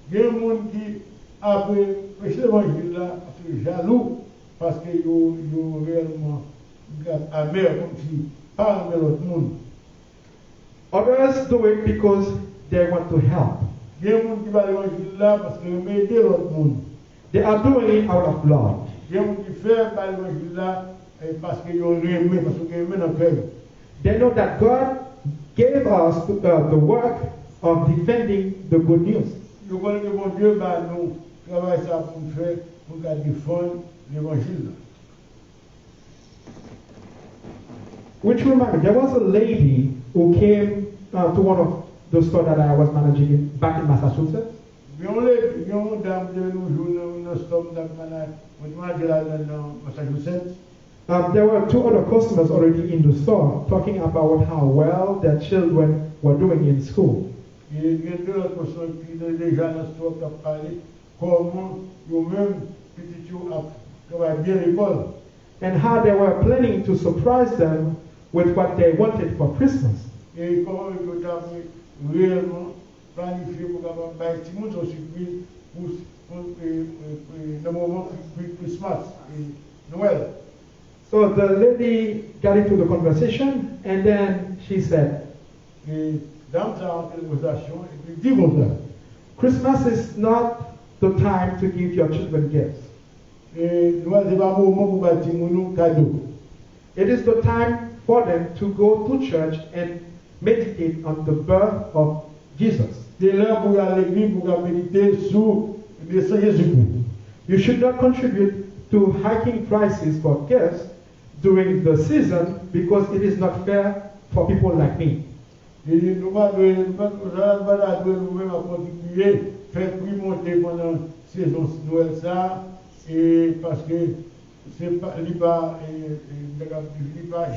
Speaker 4: il y a des gens qui, après prêcher l'évangile, sont jaloux parce qu'ils sont réellement amers, comme si pas avec l'autre monde.
Speaker 3: Others do it because they want to help.
Speaker 4: Il y a des gens qui va l'évangile là parce qu'ils veulent aider l'autre monde.
Speaker 3: They are doing it out of love.
Speaker 4: Il y a des gens qui font l'évangile là parce qu'ils ont aimé, parce qu'ils ont aimé dans le cœur.
Speaker 3: They know that God gave us the work of defending the good news.
Speaker 4: Nous connaissons que mon Dieu va nous travailler ça pour nous faire, pour nous défendre l'évangile.
Speaker 3: Which reminds me, there was a lady who came to one of the stores that I was managing back in Massachusetts.
Speaker 4: Il y a une dame de nous jours dans stop dans Massachusetts.
Speaker 3: There were two other customers already in the store talking about how well their children were doing in school.
Speaker 4: Et il y a deux autres personnes qui sont déjà dans le store qui ont parlé comment eux-mêmes, petits travaillent bien à l'école.
Speaker 3: And how they were planning to surprise them with what they wanted for Christmas.
Speaker 4: Et comment ils ont réellement planifié pour avoir des gens aussi pour le moment de Christmas et Noël.
Speaker 3: So the lady got into the conversation and then she said,
Speaker 4: Et dans sa conversation, il dit comme ça.
Speaker 3: Christmas is not the time to give your children gifts.
Speaker 4: Et Noël, c'est pas un moment pour bâtir mon cadeau.
Speaker 3: It is the time for them to go to church and meditate on the birth of Jesus.
Speaker 4: C'est l'heure pour aller à l'église pour méditer sur le Seigneur Jésus-Christ.
Speaker 3: You should not contribute to hiking prices for gifts during the season because it is not fair for people like me.
Speaker 4: Et nous ne devons pas nous-mêmes contribuer, faire prix monter pendant la saison Noël ça, et parce que ce n'est pas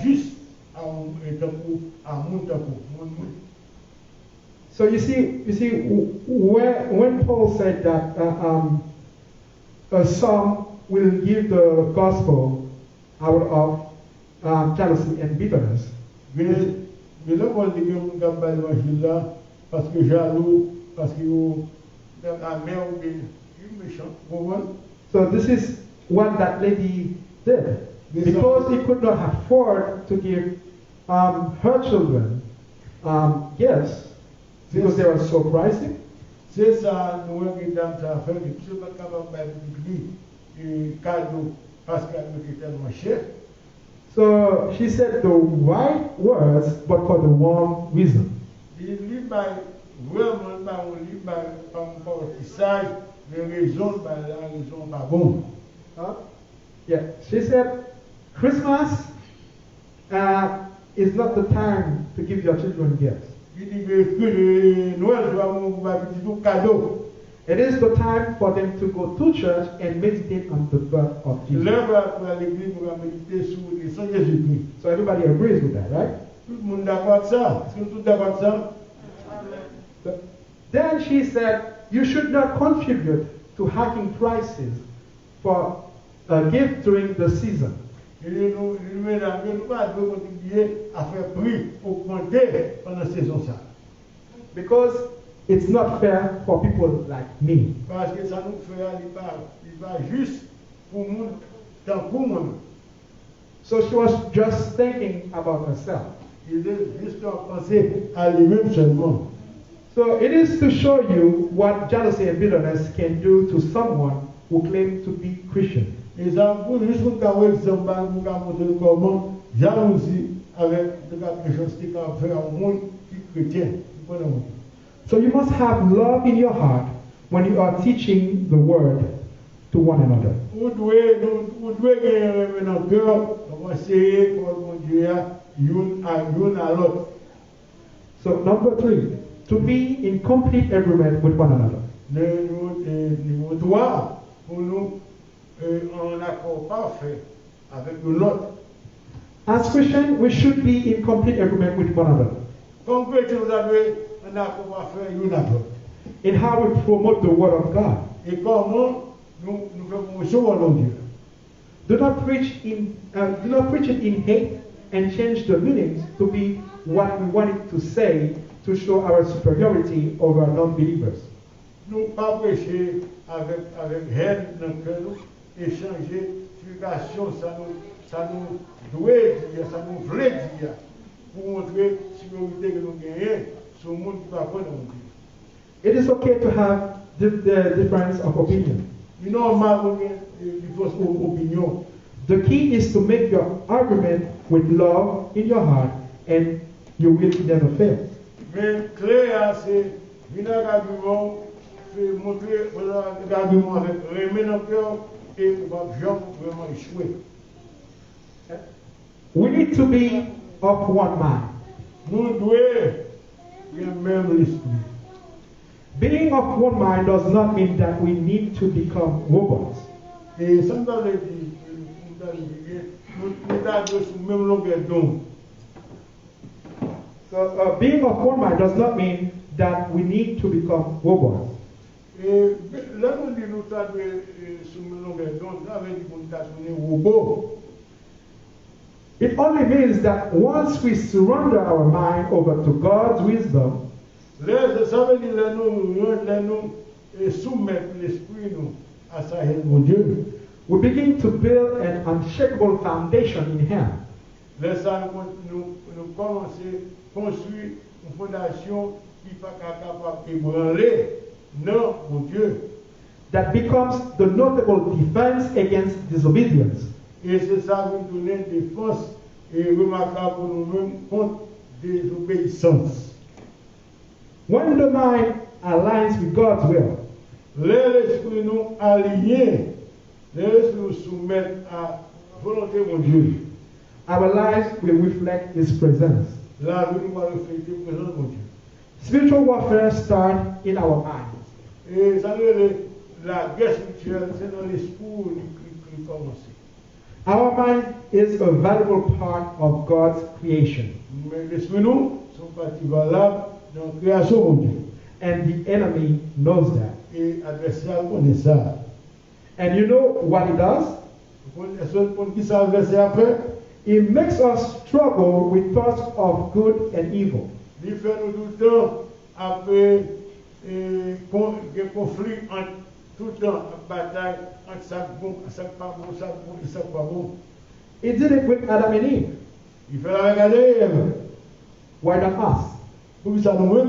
Speaker 4: juste à mon temps.
Speaker 3: So you see, when Paul said that some will give the gospel out of jealousy and bitterness.
Speaker 4: Mais là, on dit que nous avons l'évangile là, parce que jaloux, parce que la mère est méchant.
Speaker 3: So this is what that lady did. Because he could not afford to give her children gifts, because they were so pricey.
Speaker 4: C'est ça, nous avons ça faire, et puis pas capable de cadeau parce qu'elle est tellement chère.
Speaker 3: So she said the right words, but for the wrong reason.
Speaker 4: Il lit vraiment pas on lit pas encore sage, mais raison la raison pas bon.
Speaker 3: Yeah, she said Christmas is not the time to give your children gifts.
Speaker 4: Il dit que Noël doit mon petit cadeau.
Speaker 3: It is the time for them to go to church and meditate on the birth of Jesus. So everybody agrees with that, right? Then she said, you should not contribute to hiking prices for a gift during the season. Because it's not fair for people like me. So she was just thinking about herself. So it is to show you what jealousy and bitterness can do to someone who claims to be Christian. So you must have love in your heart when you are teaching the word to one another. So number 3, to be in complete agreement with one another. As Christians, we should be in complete agreement with one another in how we promote the word of God. Do not preach it in hate and change the meanings to be what we want it to say to show our superiority over non-believers.
Speaker 4: Nous pas prêcher avec haine dans le cœur, échanger, explication, ça nous doit dire, ça nous voulait dire, pour montrer la supériorité que nous gagnons sur le monde qui va prendre dans Dieu.
Speaker 3: It is okay to have the difference of opinion.
Speaker 4: Il est normal qu'on ait différentes opinions.
Speaker 3: The key is to make your argument with love in your heart, and you will never fail.
Speaker 4: Mais clair, c'est venir à l'argument, c'est montrer l'argument avec remet dans le cœur et on va vraiment échouer.
Speaker 3: We need to be of one mind.
Speaker 4: Nous devons avoir le même esprit.
Speaker 3: Being of one mind does not mean that we need to become robots.
Speaker 4: Et ça nous a dit, nous avons sur la même longueur d'onde.
Speaker 3: So, being of one mind does not mean that we need to become robots.
Speaker 4: Et là, nous dit nous avons sur la même longueur d'onde, ça veut dire que nous avons un robot.
Speaker 3: It only means that once we surrender our mind over to God's wisdom,
Speaker 4: Ça veut dire que nous soumettons l'esprit nous à sa haine, mon Dieu.
Speaker 3: we begin to build an unshakable foundation in Him.
Speaker 4: Là, ça, nous commençons à construire une fondation qui n'est pas capable d'ébranler. Non, mon Dieu.
Speaker 3: That becomes the notable defense against disobedience.
Speaker 4: Et c'est ça qui nous donne une défense et remarquable pour nous-mêmes contre désobéissance.
Speaker 3: When the mind aligns with God's will,
Speaker 4: L'esprit nous aligné, l'esprit nous soumet à la volonté de mon Dieu.
Speaker 3: our lives will reflect His presence.
Speaker 4: La vie nous va refléter la présence de mon Dieu.
Speaker 3: Spiritual warfare starts in our minds.
Speaker 4: Et ça veut dire la guerre spirituelle, c'est dans l'esprit qui commence.
Speaker 3: Our mind is a valuable part of God's creation,
Speaker 4: Mais l'esprit nous sont partie valable dans la création de mon Dieu.
Speaker 3: and the enemy knows that.
Speaker 4: Et l'adversaire connaît ça.
Speaker 3: And you know what he does?
Speaker 4: Pour qui ça l'adversaire fait?
Speaker 3: It makes us struggle with thoughts of good and evil.
Speaker 4: Il fait nous tout le temps après des conflits entre tout le temps, en bataille entre ça bon, ça pas bon, ça bon et ça pas bon.
Speaker 3: He did it with Adam and Eve.
Speaker 4: Il fait la regarder.
Speaker 3: Why not us?
Speaker 4: Pour ça nous-mêmes,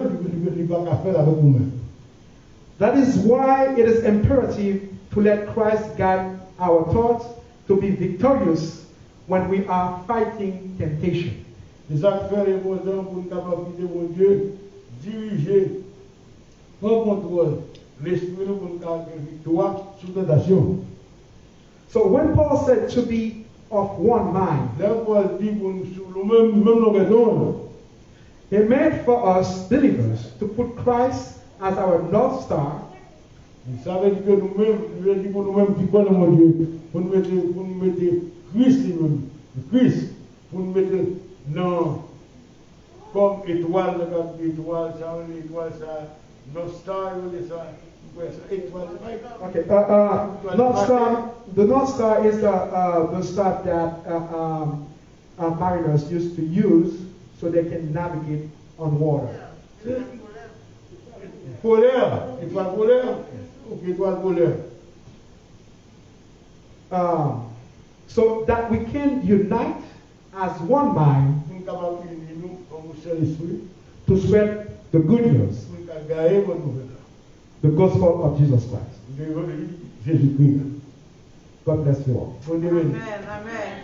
Speaker 4: il va faire avec nous-mêmes.
Speaker 3: That is why it is imperative to let Christ guide our thoughts to be victorious when we are fighting temptation.
Speaker 4: C'est ça qui fait l'important pour nous capacité de Dieu diriger, prendre contrôle l'esprit nous pour nous avoir une victoire sur la tentation.
Speaker 3: So when Paul said to be of one mind,
Speaker 4: Là, Paul dit pour nous sur le même longueur d'onde.
Speaker 3: he meant for us believers to put Christ as our North Star,
Speaker 4: Ça veut dire que nous-mêmes, il dit pour nous-mêmes qui connaissons mon Dieu, pour nous mettre Christ lui-même, Christ, pour nous mettre non, comme étoile, l'étoile, ça, North Star, étoile,
Speaker 3: okay, North Star. The North Star is the star that mariners used to use so they can navigate on water.
Speaker 4: polaire, étoile polaire, ou étoile polaire.
Speaker 3: So that we can unite as one mind
Speaker 4: Nous sommes capables d'unir nous comme un seul esprit,
Speaker 3: to spread the good news,
Speaker 4: pour nous gagner bonne nouvelle.
Speaker 3: the gospel of Jesus Christ.
Speaker 4: L'évangile Jésus-Christ.
Speaker 3: God bless you all.
Speaker 4: Bonne nouvelle.
Speaker 2: Amen, amen.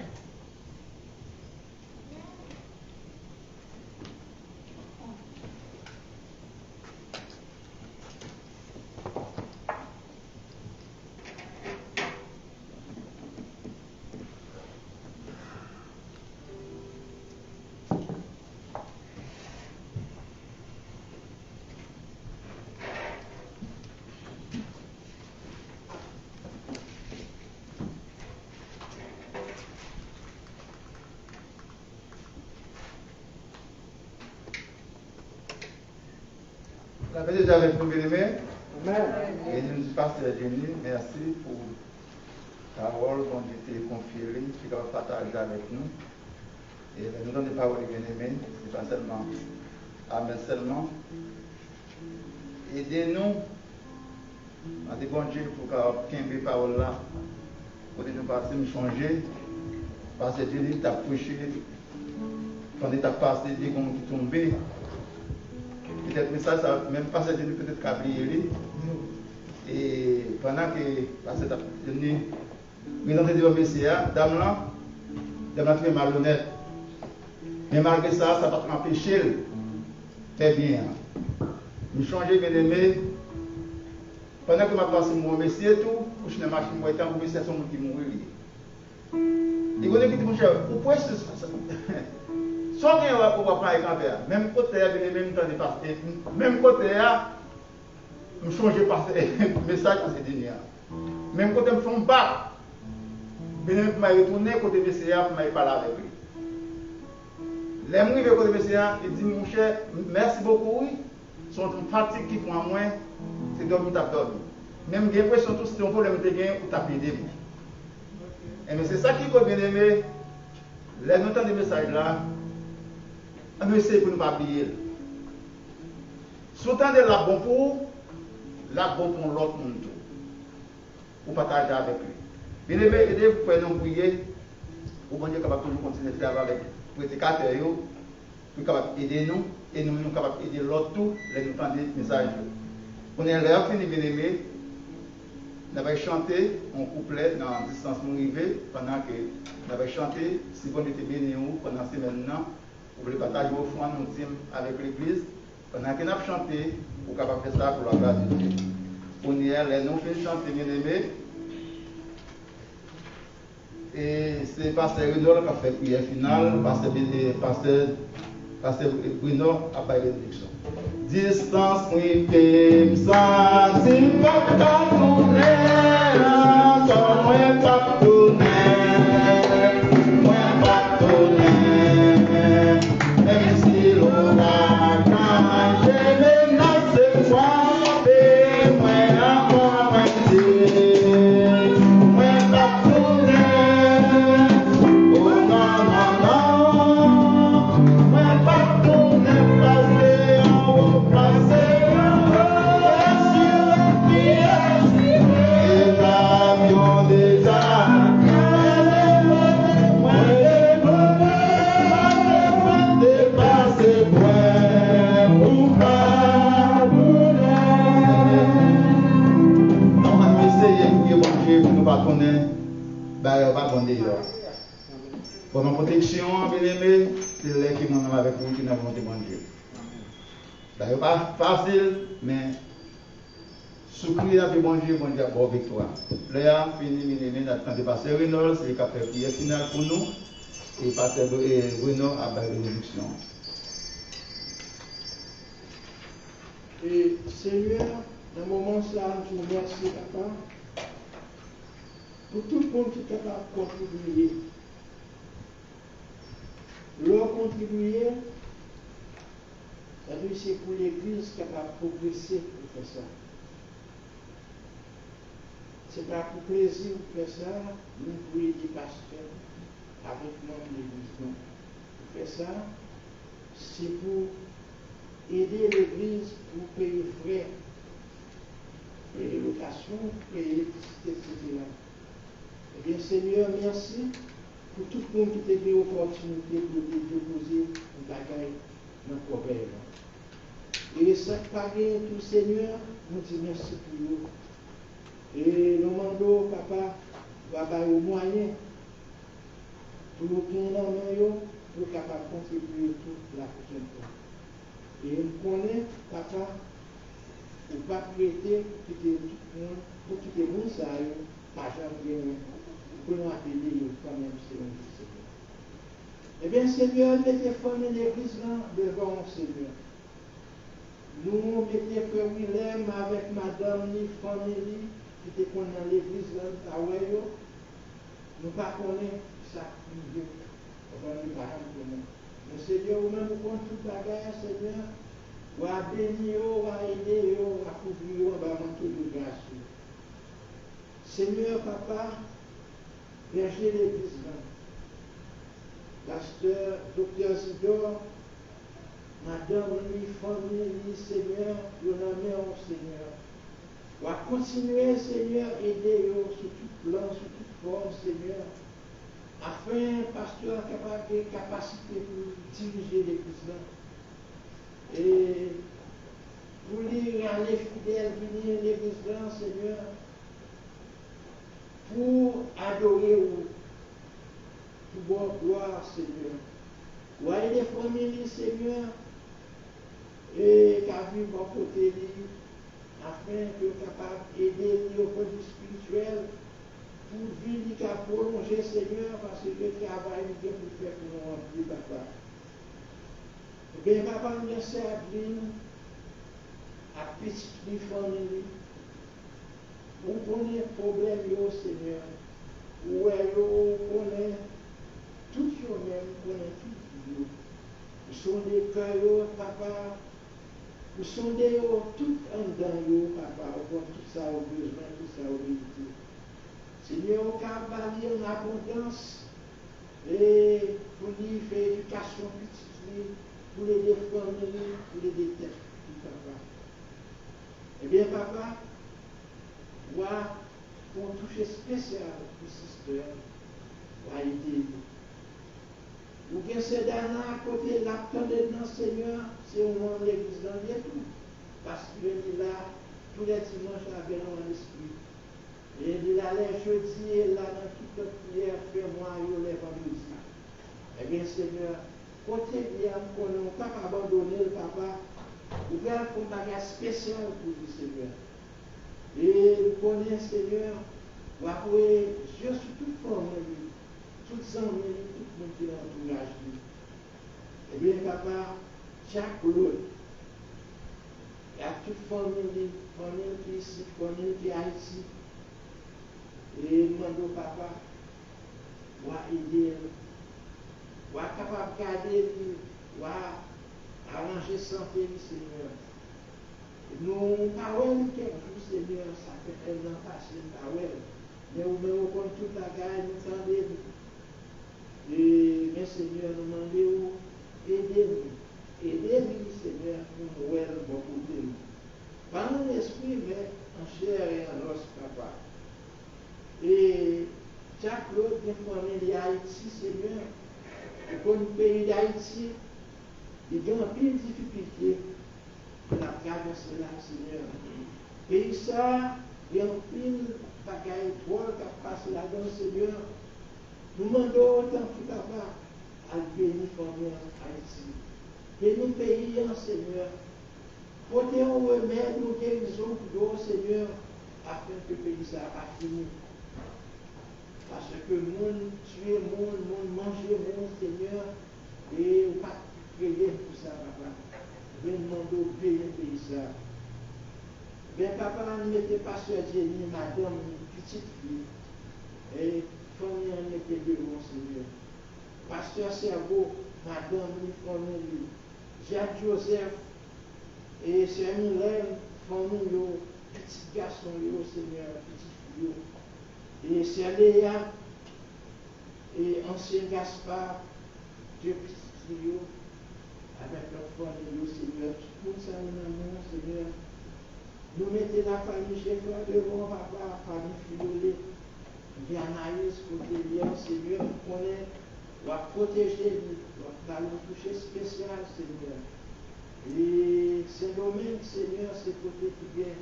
Speaker 1: La paix déjà avec nous, bien-aimés.
Speaker 3: Amen.
Speaker 1: Et nous, pasteur Jenny, merci pour la parole qu'on était confiée, qui va partager avec nous. Et nous donnons des paroles, bien-aimés, c'est pas seulement Amen seulement. Aidez-nous à des bons Dieu pour qu'il y ait des paroles là, pour nous passer, nous changer, parce que Jenny t'a prêché quand il t'a passé, des gens qui tombaient. Peut-être que ça même pas cette peut-être qu'oublier. Et pendant que parce que venu présenter devant Messia, dame là très malhonnête. Mais malgré ça, ça va t'empêcher de faire bien. Je change bien aimé. Pendant que je passe mon Messia tout, je ne marche pas, tant que c'est son qui mourit. Il connaît que mon cher, pourquoi ça soit bien on va prendre avec l'enfer. Même côté même temps de passer, même côté je change par message à cette dernière. Même côté me font battre. Bien m'a retourné côté Messia pour m'a parler avec lui. Les gens côté Messia, il dit mon cher, merci beaucoup oui. Sont une fatigue qui font à moins, c'est dormir t'as dormi. Même j'ai l'impression tout c'est un problème de gain ou t'as pédé. Et mais c'est ça qui est bien aimé. Les notes de message là, on essaie pour ne pas oublier. Soutant de la bon pour l'autre monde. Pour partager avec lui. Bien aimé, aidez vous pouvez nous prier. Pour bon Dieu capable toujours continuer de travailler avec les prédicateurs pour capable aider nous et nous sommes capables d'aider l'autre tout les nous tendre des messages. On est là fini bien aimé. Nous avons chanté un couplet dans la distance arrivée pendant que nous avons chanté si vous était béni pendant ces maintenant. Vous voulez partager au fond nous disons avec l'église. Pendant que nous avons chanté, vous êtes capable de faire ça pour la grâce de Dieu. On y est, les nous fait chanter bien aimé. Et c'est Pasteur Renaud qui a fait prière finale, Pasteur Bruno a fait bénédiction. Distance privée, ça dit pas ta tournée, moi pas tourner, moi pas tourner, même si l'ouragan, je ne sais pas, moi encore moins dire, moi pas tourner, oh non, non, non, moi pas tourner, pour ma protection, bien aimé, c'est là qui m'en avec vous qui n'a volonté de Dieu. C'est pas facile, mais souffrir avec bon Dieu a bonne victoire. Là, fini, bien aimé, notre pasteur Renaud, c'est le café prière finale pour nous. Et pasteur Renaud a la bénédiction.
Speaker 4: Et Seigneur, dans le moment ça, je vous remercie, papa, pour tout le monde qui est capable de contribuer. Leur contribuer, c'est pour l'Église capable de progresser pour faire ça. Ce n'est pas pour plaisir de faire ça, nous pour aider pasteur avec nous l'Église. Pour faire ça, c'est pour aider l'Église pour payer frais, payer location, payer l'électricité, etc. Eh bien, Seigneur, merci pour tout le monde qui t'a donné l'opportunité de déposer un bagage dans le problème. Et ça paraît tout, Seigneur, nous disons merci pour vous. Et nous demandons, papa, va avoir le moyen pour nous tourner en main, pour capable de contribuer toute la prochaine fois. Et nous connaissons, papa, pour ne pas prêter pour quitter le monde, ça, pas jamais pour nous appeler quand même, Seigneur. Eh bien, Seigneur, mettez famille l'église devant Seigneur. Nous mettez Frère Willem avec madame, ni famille, qui était dans l'église là, à Wayo. Nous ne connaissons pas ça qui vient. Mais Seigneur, vous-même, vous comptez tout bagage, Seigneur. Vous avez béni, vous avez aidé, vous avez couvert, vous avez manqué de grâce. Seigneur, papa, berger l'église là. Pasteur, docteur Sidor, madame, ni famille, ni Seigneur, nous l'amenons au Seigneur. On va continuer, Seigneur, aider sur tout plan, sur toute forme, Seigneur,
Speaker 7: afin pasteur capable de capacité pour diriger l'église là. Et pour lui aller fidèle, venir l'église là, Seigneur, pour adorer ou pour voir gloire, Seigneur. Pour aller des familles, Seigneur, et qu'à vivre à côté de lui, afin que capable d'aider au point de vue spirituel, pour vivre qu'à prolonger, Seigneur, parce que le travail nous pour faire pour nous remplir, papa. Eh bien, papa, nous servir à petite famille. On connaît le problème, Seigneur. Où on connaît tout même, on connaît tout. Nous sommes des cœurs, papa. Nous sommes des tout en dedans, papa. On tout ça au besoin, tout ça au vérité. Seigneur, on a bâti en abondance et pour lui faire éducation petite, pour les défendre, pour les détester, papa. Eh bien, papa, moi, pour toucher spécial pour sister, pour aider. Ou bien c'est d'un à côté, l'attendait dans le Seigneur, c'est au moment de l'église dans le tout. Parce qu'il est là, tous les dimanches, avec nous en esprit. Et il allait jeudi, et là, dans toute notre prière, fais-moi, il les vendredi. Eh bien, Seigneur, côté bien, qu'on n'a pas abandonné le papa, ou bien un bagage spécial pour le Seigneur. Et nous connaissons, Seigneur, pour appuyer Dieu sur toute forme, toutes amis, tout le monde qui est dans l'entourage. Eh bien, papa, chaque l'autre, il y a toute famille qui est ici, famille qui est Haïti. Et demande au papa, pour aider, pour être capable de garder, pour arranger santé, Seigneur. Nous parlons quelques jours, Seigneur, ça fait un an passé, mais on compte toute la gagne, nous tendez. Et mais Seigneur, nous demandons, aidez-nous, Seigneur, pour nous voir beaucoup de nous. Pas en esprit, mais en chair et en os, papa. Et chaque autre famille d'Haïti, Seigneur, pour le pays d'Haïti, il y a une pile difficulté pour la traverser là, Seigneur. Et ça, il y a une pile bagaille drôle qui passe là-dedans, Seigneur. Nous demandons autant que papa à bénir famille Haïti. Bénir le pays, Seigneur. Portez un remède, nous guérissons pour Seigneur, afin que le pays soit pas fini. Parce que le monde tue le monde mange le monde, Seigneur, et on ne peut pas prier pour ça, papa. Je demande au pays ça. Mais papa, nous n'était pas Jenny, madame, petite fille, et famille en était devant, Seigneur. Pasteur Servo, madame, famille, Jacques Joseph, et Sœur Mylène, famille, petit garçon, Seigneur, petite fille. Et c'est Léa et ancien Gaspard, deux petits filles, avec leur famille, Seigneur, tout ça nous, Seigneur. Nous mettons la famille chez toi devant papa, la famille Philolé, Anaïs, côté Léa, Seigneur, nous connaissons, on va protéger, on va nous toucher spécial, Seigneur. Et c'est domaine, Seigneur, c'est côté qui vient.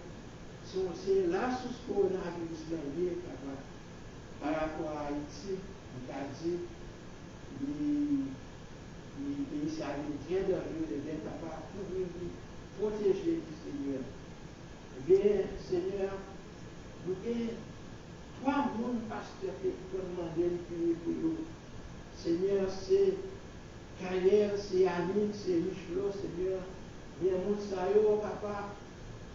Speaker 7: C'est la source coronavirus, papa. Par rapport à Haïti, on a dit, il pays s'arrive très dangereux, et bien papa, pour protéger le Seigneur. Eh bien, Seigneur, nous avons trois mondes pasteurs qui peuvent demander pour nous. Seigneur, c'est Carrière, c'est Anine, c'est Michelot, Seigneur. Bien, mon saillot, papa,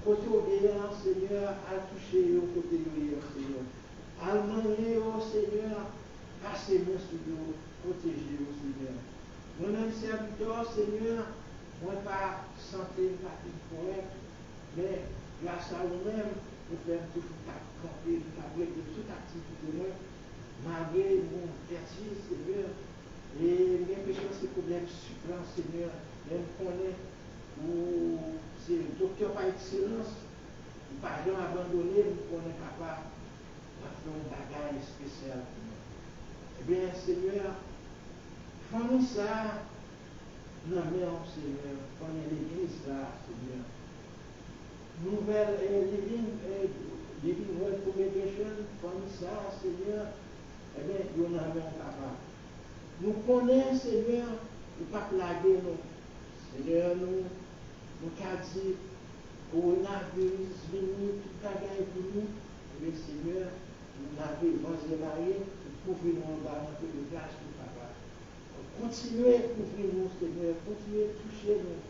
Speaker 7: côté obéissant, Seigneur, à toucher au côté de Seigneur. Almanger, oh Seigneur, passez mon sur nous, protégez, oh Seigneur. Mon serviteur, Seigneur, moi pas santé, pas correct, mais grâce à vous-même, vous faites tout camper, de toute activité, malgré mon vertige, Seigneur, et mes péchés, c'est problème suprême, Seigneur, même qu'on est, ou c'est le docteur par excellence, pas abandonné, nous connaissons papa. On a fait un bagage spécial pour nous. Eh bien, Seigneur, fais-nous ça. Non, mais Seigneur, pendant l'église là, Seigneur. Nouvelle living word congregation, comme ça, Seigneur, eh bien, nous n'avons pas. Nous connaissons, Seigneur, nous ne pas plaguer nous. Seigneur, nous avons dit, coronavirus, venu, tout le monde est venu, mais Seigneur, nous avons évangélisé, pour couvrir nous en bas, dans toute place, papa. Continuez à couvrir nous, Seigneur, continuez à toucher nous.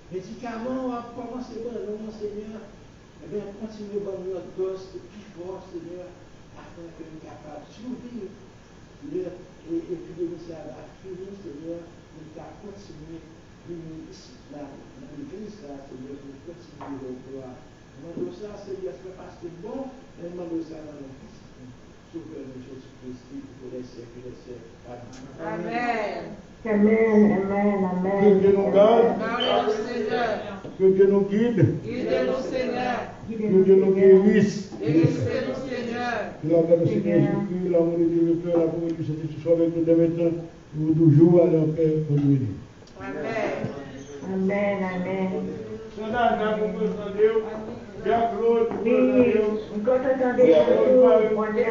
Speaker 7: Médicaments, on va commencer par nous, Seigneur. Eh bien, continuez par notre gosse plus fort, Seigneur, afin que nous soyons capables de survivre. L'épidémie va finir, Seigneur. Nous allons continuer à venir ici, là, dans l'église, là, Seigneur, pour continuer au gloire. Nous demandons ça, Seigneur, c'est parce que bon, mais nous demandons ça dans notre fils. Sauveur de Jésus-Christ, pour les siècles et les siècles. Amen.
Speaker 6: Amen, amen, amen.
Speaker 4: Que Dieu nous garde,
Speaker 2: Gardez-nous, Seigneur.
Speaker 4: que Dieu nous guide,
Speaker 2: Guidez-nous, Seigneur.
Speaker 4: que Dieu nous guérisse.
Speaker 2: Guérissez-nous, Seigneur.
Speaker 4: Que la paix de Seigneur Jésus-Christ, l'amour de Dieu, le Père, la communion du Saint-Esprit soit avec nous dès maintenant, pour toujours aller en paix, pour nous aider.
Speaker 2: Amen.
Speaker 6: Amen, amen.
Speaker 4: Sonada, vous pouvez entendre, Jacques-Claude, vous
Speaker 6: Oui,
Speaker 4: pouvez entendre.
Speaker 6: encore attendez, on est